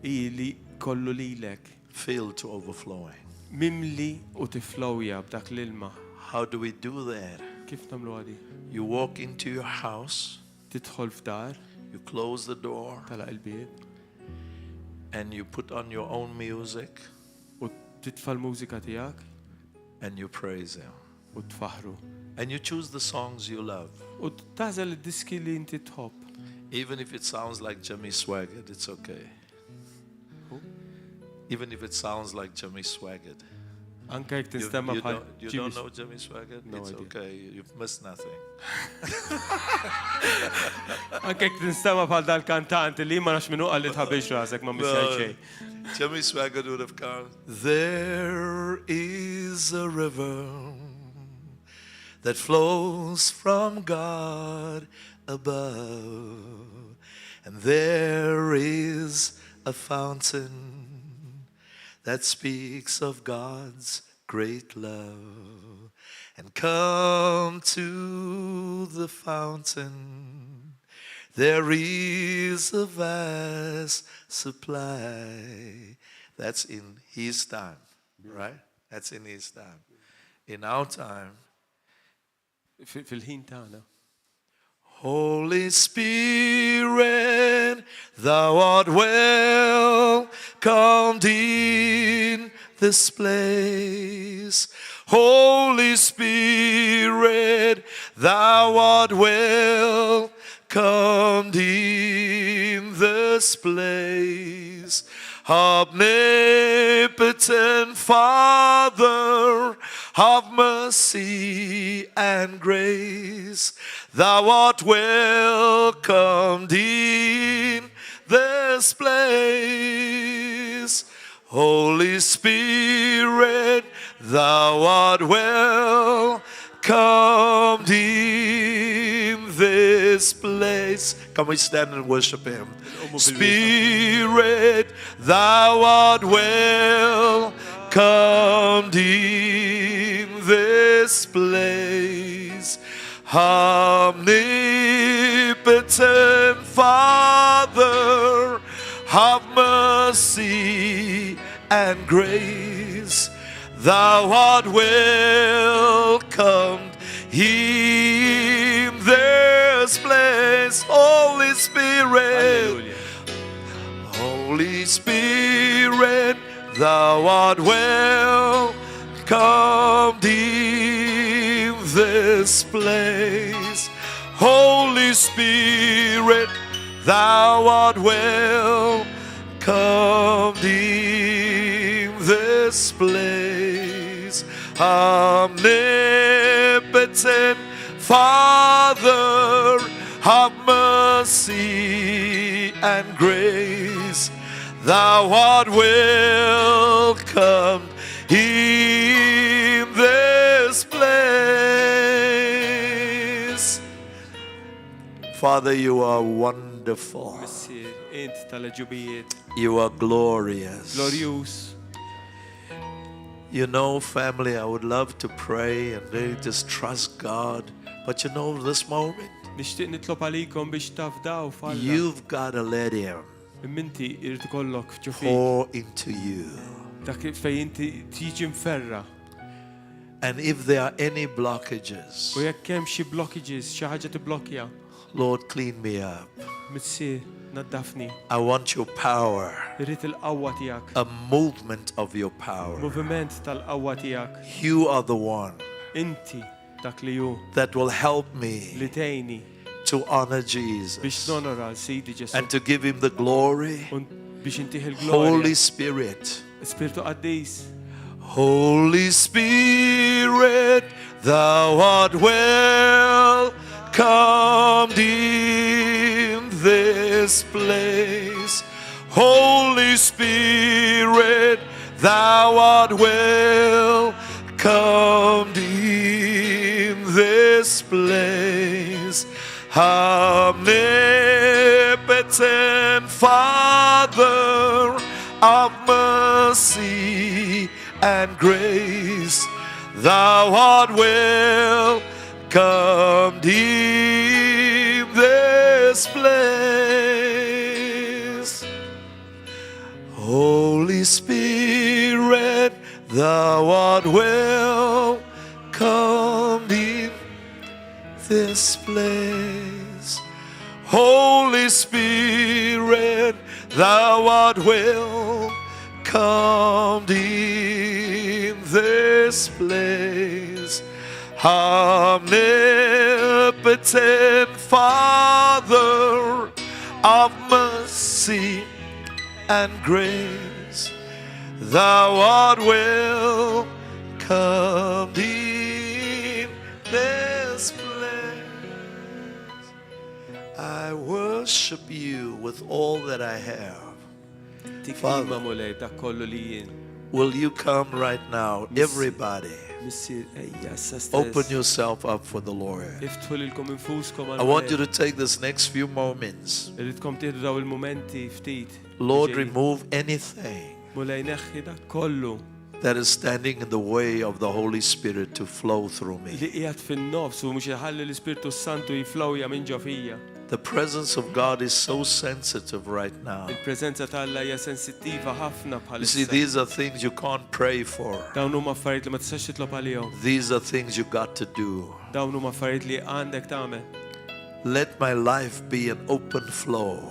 hi li kollu lilek filled to overflowing. mimli u tiflowja b'dak l-ilma. How do we do that? Kif nagħmlu għadi? You walk into your house, Tidħol f'dar, you close the door, talaq il-bieb and you put on your own music u titfa' l-mużika tiegħek and you praise Him. u tfaħru. And you choose the songs you love. U tażel id-diski li inti tħobb. Even if it sounds like Jimmy Swaggart, it's okay. Who? Even if it sounds like Jimmy Swaggart. Anke jekk tinstema bħal You don't know Jimmy Swaggart? No It's idea. okay. You've missed nothing. Anke jekk tinstema bħal dal-kantanti li ma nafx minnu qalli tħabbix rasek ma missejn xejn. Jimmy Swaggart would have come. There is a river that flows from God above, and there is a fountain that speaks of God's great love. And come to the fountain, there is a vast supply. That's in His time, right? That's in His time. In our time, Fil-ħin tagħna. Holy Spirit, Thou art welcomed in this place. Holy Spirit, Thou art welcomed in this place. Omnipotent Father, have mercy and grace. Thou art welcomed in this place. Holy Spirit, Thou art welcomed in this place. Can we stand and worship Him? Spirit, Thou art welcomed in this place. Omnipotent Father, have mercy and grace. Thou art welcomed in this place. Holy Spirit, Holy Spirit, Thou art welcomed in this place. Holy Spirit, Thou art welcomed in this place. Omnipotent Father, have mercy and grace. Thou art welcomed in this place. Father, You are wonderful. Missier, int tal-ġubijiet, You are glorious. glorjus. You know, family, I would love to pray and really just trust God. But you know, this moment, Nixtieq nitlob għalikom biex tafdaw falla. you've got to let Him Minti irid ikollok ġufik. pour into you. Dak fejn inti tiġi mferra. And if there are any blockages, U jekk hemm xi blockages, xi ħaġa tiblokkja, Lord, clean me up. missier naddafni. I want Your power, Irrid il-qawwa tiegħek. a movement of Your power. Moviment tal-qawwa tiegħek. You are the one Inti dak li hu that will help li me tgħinni to honor biex Jesus nonora l-Sidi Ġesu. and to give Him the glory U biex intih il-glorja. Holy Spirit. Spiritu Qaddis. Holy Spirit, thou art welcomed in this place. Holy Spirit, thou art welcomed in this place. Omnipotent Father of mercy and grace, thou art welcomed in this place. Holy Spirit, thou art welcomed in this place. Holy Spirit, thou art welcomed in this place. Omnipotent Father of mercy and grace, thou art welcomed in this place. I worship you with all that I have. Father, will you come right now, everybody? Open yourself up for the Lord. I want you to take this next few moments. Lord, remove anything that is standing in the way of the Holy Spirit to flow through me. The presence of God is so sensitive right now. You see, these are things you can't pray for. These are things you got to do. Let my life be an open flow.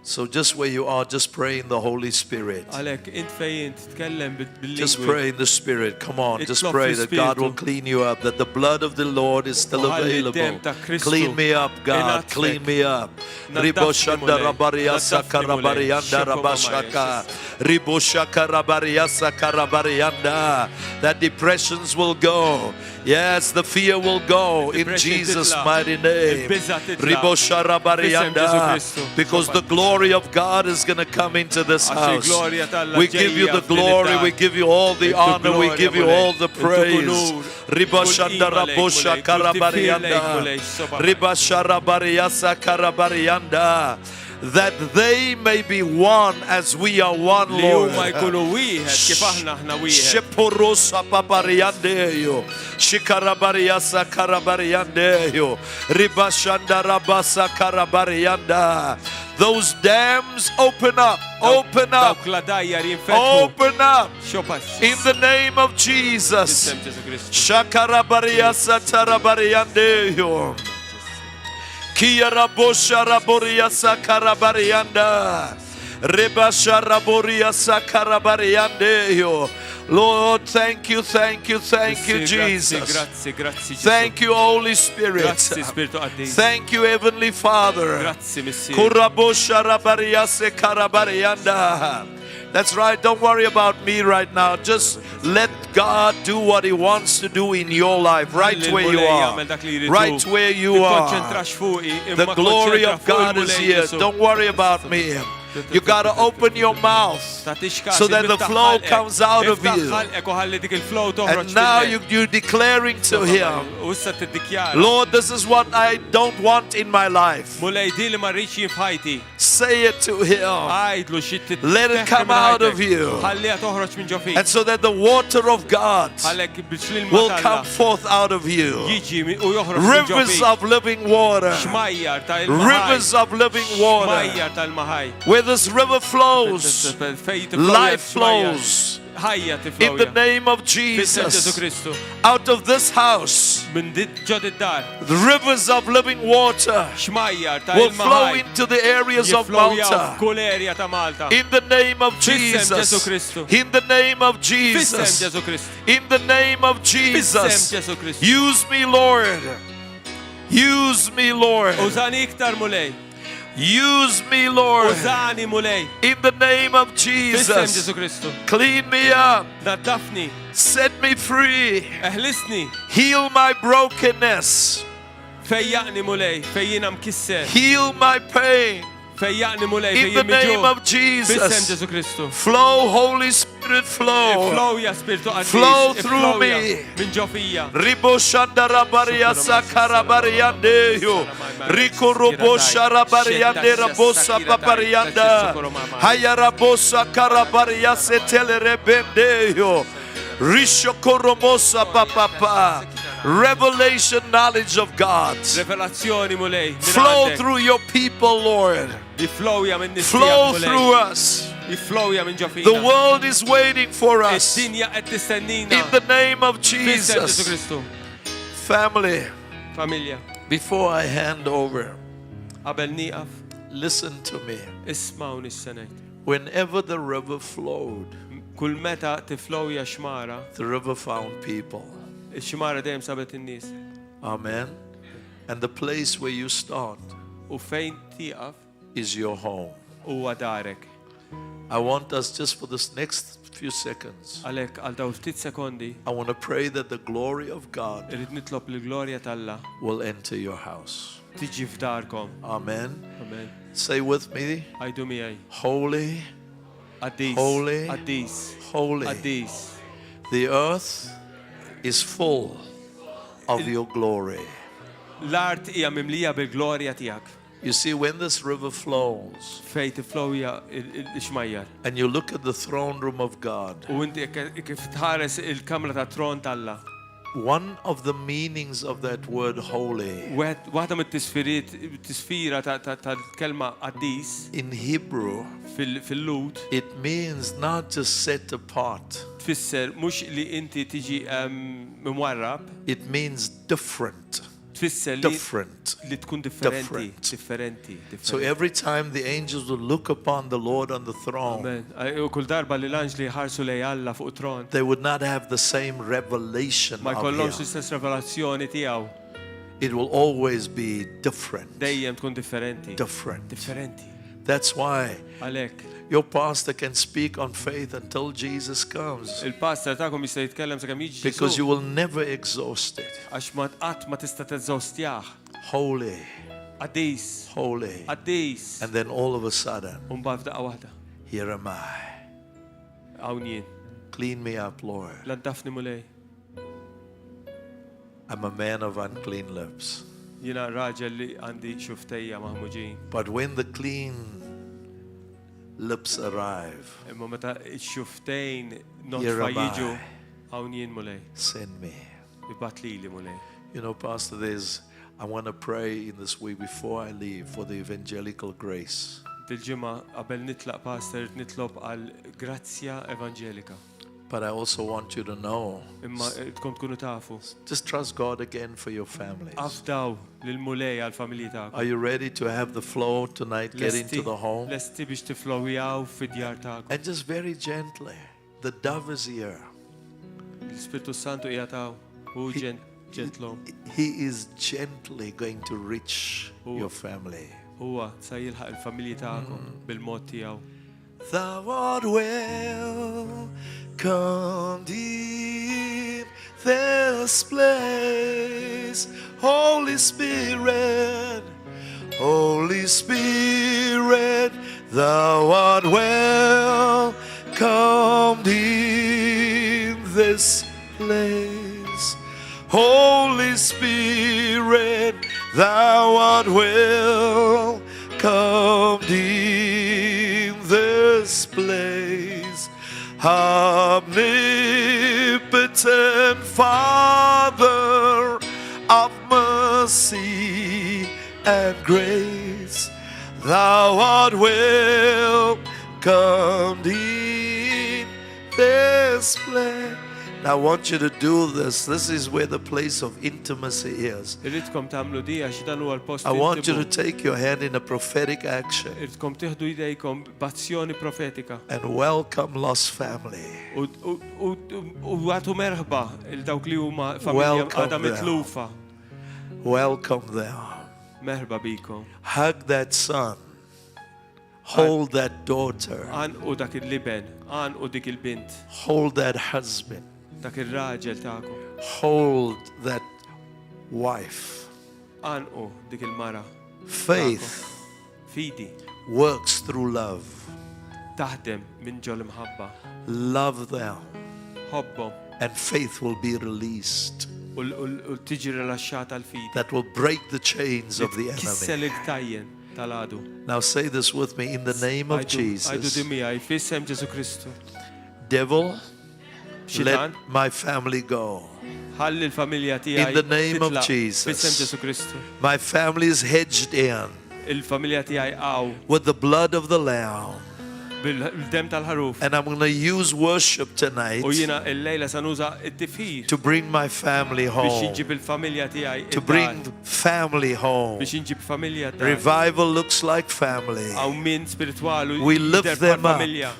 So just where you are, just pray in the Holy Spirit. Just pray in the Spirit. Come on, just pray that God will clean you up, that the blood of the Lord is still available. Clean me up, God. Clean me up. That depressions will go. Yes, the fear will go in Jesus' mighty name. Because the glory of God is going to come into this house. We give you the glory, we give you all the honor, we give you all the praise. That they may be one as we are one, Lord. Sheporosa papariandeyo, shikarabariasa karabariandeyo, ribashanda rabasa karabarianda. Those dams open up, open up, open up in the name of Jesus. Shakarabariasa tarabariandeyo. Kia rabosha raboria sakarabarianda. Rebasha raboria sakarabariande. Lord, thank you, thank you, thank you, Jesus. Thank you, Holy Spirit. Thank you, Heavenly Father. Kurabosha rabaria sakarabarianda. That's right, don't worry about me right now. Just let God do what He wants to do in your life, right where you are. Right where you are. The glory of God is here. Don't worry about me. You got to open your mouth so that the flow comes out of you. And now you're declaring to Him, Lord, this is what I don't want in my life. Say it to Him. Let it come out of you. And so that the water of God will come forth out of you. Rivers of living water. Rivers of living water. Where this river flows, life flows. In the name of Jesus, out of this house, the rivers of living water will flow into the areas of Malta. In the name of Jesus, in the name of Jesus, in the name of Jesus, use me, Lord. Use me, Lord. Use me, Lord. Użani mulej. In the name of Fissem Jesus. Ġesu Kristu. Clean me up. Naddafni. Set me free. Eħlisni. Heal my brokenness. Fejjaqni mulej. Fejjina mkisser. Heal my pain. Fejjaqni mulej. In the name of Fissem Jesus. Ġesu Kristu. Flow, Holy Spirit, flow. Flow ya Spiritu Qaddis. Flow through me. Min ġofija. Ribo shandara baria sakara bariande yo. Rico robo shara bariande rabosa paparianda. Haya rabosa karabaria setele rebende yo. Risho koromosa papapa. Revelation knowledge of God. Revelazzjoni mulej. Flow through your people, Lord. Flow min Flow through us. Flow min ġofija. The world is waiting for us. Id-dinja qed tistennina. In the name of Fissem Ġesu Jesus. Kristu. Family, Familja. before I hand over, Qabel nieqaf, listen to me. ismaw nis-senajt. Whenever the river flowed, Kull meta tiflowja xmara, the river found people. ix-xmara dejjem sabet in-nies. Amen. And the place where you start U fejn tieqaf is your home. huwa darek. I want us just for this next few seconds, Għalhekk għal dawn ftit sekondi I want to pray that the glory of God irrid nitlob lill-glorja tal-Alla will enter your house. tiġi f'darkom. Amen. Amen. Say with me, Għajdu miegħi. holy, Qaddis. Holy. Qaddis. holy. Qaddis. The earth is full of your glory. L-art hija mimlija bil-glorja tiegħek. You see, when this river flows Fejn tiflowja l-xmajjar. and you look at the throne room of God, U inti kif tħares il-kamra ta' tron tal-Alla. one of the meanings of that word holy Waħda mit-tisfira tal-kelma qaddis in Hebrew, fil-lut it means not just set apart, tfisser mhux li inti tiġi mimwarrab, it means different. tfisser Different. li tkun differenti. So every time the angels would look upon the Lord on the throne, Amen. U kull darba li l-anġli ħarsu lej Alla fuq tron, they would not have the same revelation ma of jkollhomx Him. l-istess revelazzjoni tiegħu. It will always be different. Dejjem tkun differenti. Different. Differenti. That's why Għalhekk your pastor can speak on faith until Jesus comes, il-pastor tagħkom jista' jitkellem sakemm jiġi because Ġesu. you will never exhaust it. Għax ma qatt ma tista' teżostjah. Holy, Qaddis. holy. Qaddis. And then all of a sudden, U mbagħad f'daqqa waħda. here am I. Hawn jien. Clean me up, Lord. Laddafni mulej. I'm a man of unclean lips. Jiena raġel li għandi xuftejja maħmuġin. But when the clean lips arrive, Imma meta x-xuftejn Here notfa am jiġu I. hawn jien mulej. send me. Ibat lili mulej. You know, Pastor, I want to pray in this week before I leave for the evangelical grace. Dil-ġimgħa qabel nitlaq pastor nitlob għal grazzja evanġelika. But I also want you to know, Imma tkom tkunu tafu. just trust God again for your families. Afdaw lil mulej għal familji tagħkom. Are you ready to have the flow tonight, get into the home? Lesti biex tiflowjaw fid-djar tagħkom. And just very gently, the dove is here. L-Ispirtu Santu qiegħataw u ġentlhom. He is gently going to reach your family. Huwa sa jilħaq il-familji tagħkom bil-mod tiegħu. Thou art welcome in this place, Holy Spirit, Holy Spirit, thou art welcome in this place, Holy Spirit, thou art welcome in this place. Omnipotent Father of mercy and grace, thou art welcome in this place. Now I want you to do this. This is where the place of intimacy is. Irridkom tagħmlu di għax dan huwa l-post I want you to intimu. take your hand in a prophetic action Irridkom tieħdu idejkom b'azzjoni profetika and welcome lost family. u għatu merħba il dawk li huma familja Welcome għadha them. mitlufa. Welcome them. Merħba bikom. Hug that son Hold that daughter. Għanqu dak il-liben, għanqu dik il-bint, Hold that husband. dak il-raġel ta'kom. Hold that wife. Għanqu dik il-mara. Faith Fidi, works through love. taħdem minn ġol imħabba. Love them, Ħobbhom and faith will be released. u tiġi rilaxxata l-fidi. That will break the chains of the Kissel enemy. il-tajjen tal-għadu. Now say this with me in the name of Għajdu Jesus. dimija, jfissem Ġesu Kristu. Devil, Xitan, let my family go. ħalli l-familja tiegħi In the name of titlaq. Jesus. Fissem Ġesu Kristu. My family is hedged in Il-familja tiegħi għaw with the blood of the Lamb. bil-dem tal-ħaruf. And I'm going to use worship tonight U jiena il-lejla sa nuża it-tifir to bring my family biex home. inġib il-familja tiegħi To bring family home. biex inġib familja tiegħi. Revival looks like family. Għaw min spiritwalu We lift jidher them up. familja.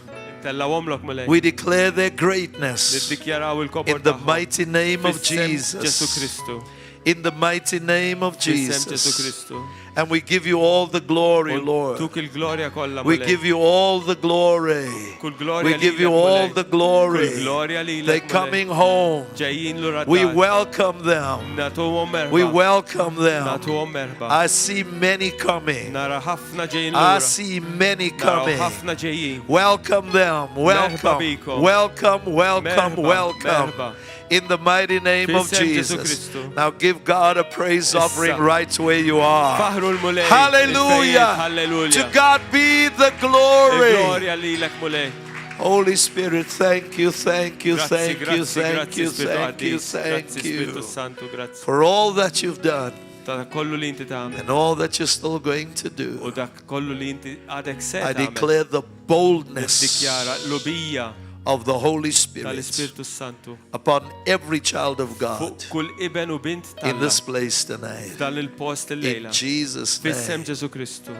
Tellawhomlok mulej. We declare their greatness Niddikjaraw il-kopor in the tagħhom. mighty name of Fissem Ġesu Jesus. Kristu. In the mighty name of Fissem Ġesu Jesus. Kristu. And we give you all the glory, Lord. Tuk il-glorja kollha We mulej. give you all the glory. Kull glorja We give you lilek all mulej. the glory. Kull glorja lilek They're mulej. coming home. Ġejjin lura We dar. welcome them. Natuhom merħba. We welcome them. Natuhom merħba. I see many coming. Nara ħafna ġejjin I lura. see many Naraw coming. ħafna ġejjin. Welcome them. Welcome. bikom. Welcome, welcome, Merħba, welcome. merħba. In the mighty name of Fissem Ġesu Jesus. Kristu. Now give God a praise offering Issa. right where you are. Faħru l-mulej. Hallelujah. Hallelujah. To God be the glory. Glorja lilek mulej. Holy Spirit, thank you, thank you, Grazzi, thank you, grazzi, thank grazzi, you, Spiritu thank you, Għaddis. thank Grazzi, Spiritu you Santu, grazzi. for all that you've done Ta' kollu li inti tagħmel. and all that you're still going to U do. dak kollu li inti għadek se I tagħmel. declare the boldness Dikjara l-ubija of the Holy Spirit tal-Ispiritu Santu upon every child of fuq God kull iben u bint in this tagħna place tonight. dan il-post In il-lejla. Jesus' Fissem name. Ġesu Kristu.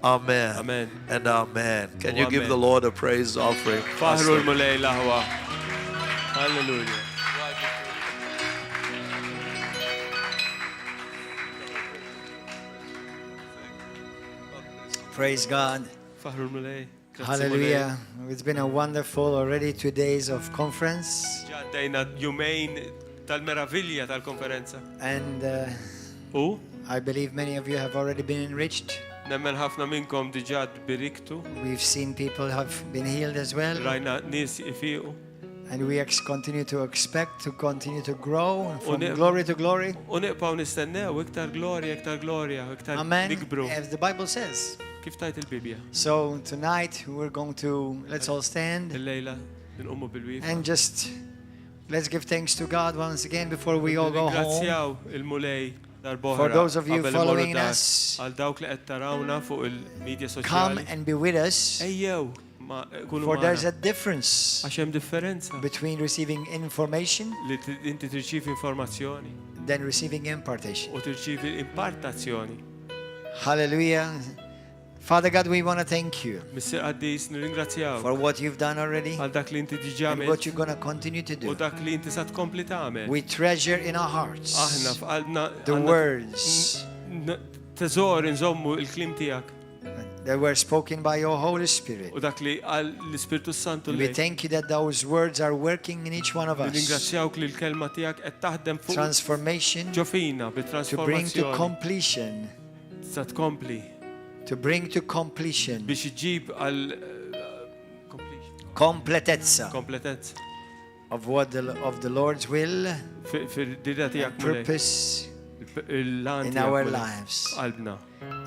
Amen. Amen. And amen. Can you Amen. give the Lord a praise offering? Faħru Pastor? l-mulej laħwa. Halleluja. Praise God. Faħru l-mulej. Grazzi Hallelujah. It's been a wonderful already 2 days of conference. mulej. Ġaddejna jumejn tal-meravilja tal-konferenza. And U I believe many of you have already been enriched. nemmen ħafna minnkom diġà biriktu. We've seen people have been healed as well. Rajna nies ifiqu. And we continue to expect to continue to grow from Uni- glory to glory. U niqpaw nistennew iktar glorja, iktar Amen. nikbru. As the Bible says. Kif tajt il-Bibja? So tonight we're going to, let's all stand Il-lejla nqummu bil-wif. and just let's give thanks to God once again before we all go home. Ringrazzjaw il-mulej darbohra. For those of you qabel following imorru dar. us, Għal dawk li qed tarawna fuq il-medja Come soċjali. and be with us, Ejjew, ma kunu for there's magħna. a difference Għax hemm differenza between receiving information li inti tirċivi informazzjoni than receiving impartation. u tirċivi impartazzjoni. Hallelujah. Father God, we want to thank you Missir Qaddis nirringrazzjaw for what you've done already għal dak li inti diġà and what għamilt you're going to continue to u do. dak li inti sa tkompli tagħmel. We treasure in our hearts Aħna f'qalbna the għandna words teżor inżommu il-klim tiegħek that were spoken by your Holy Spirit. u dak li għal l-Ispirtu Santu We lejn. thank you that those words are working in each one of us. Nirringrazzjawk li l-kelma tiegħek qed taħdem fuq Transformation ġofina to bring to bit-trasformazzjoni completion. sa tkompli To bring to completion. biex iġib għal Completezza kompletezza of of the Lord's will fir-dida tiegħek mulej. purpose Il-lan in tiegħek our mulej. lives. Qalbna.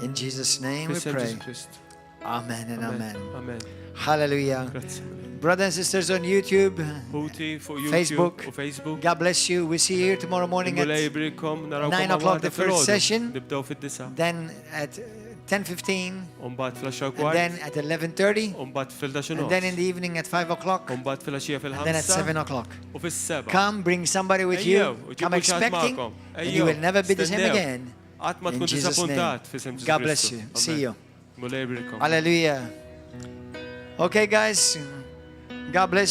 In Jesus' name we Fissem pray. Ġesu Kristu. Amen and amen. Amen. Hallelujah. Grazzi. Brothers and sisters on YouTube, Huti fuq YouTube Facebook. u Facebook. God bless you. We see you here tomorrow morning Mulej at jibrikom narawkom 9 o'clock the first session. Nibdew fid-disa. then at 10:15, Umbat fil-10 and kwart. then at 11:30, Umbat fil-11 and then in the evening at 5 o'clock, Umbat fil-10 and then at 7 fil-5. o'clock. U fis-7. Come, bring somebody with Ejjew, you. u Come ġibu ċaħat expecting, magħkom. and you will never be the same Stennew. again. Qatt ma In tkun Jesus' name. disappuntat f'isem Ġesu God bless Kristu. you. Amen. See you. Mulej jibrikom. Hallelujah. Okay, guys. God bless.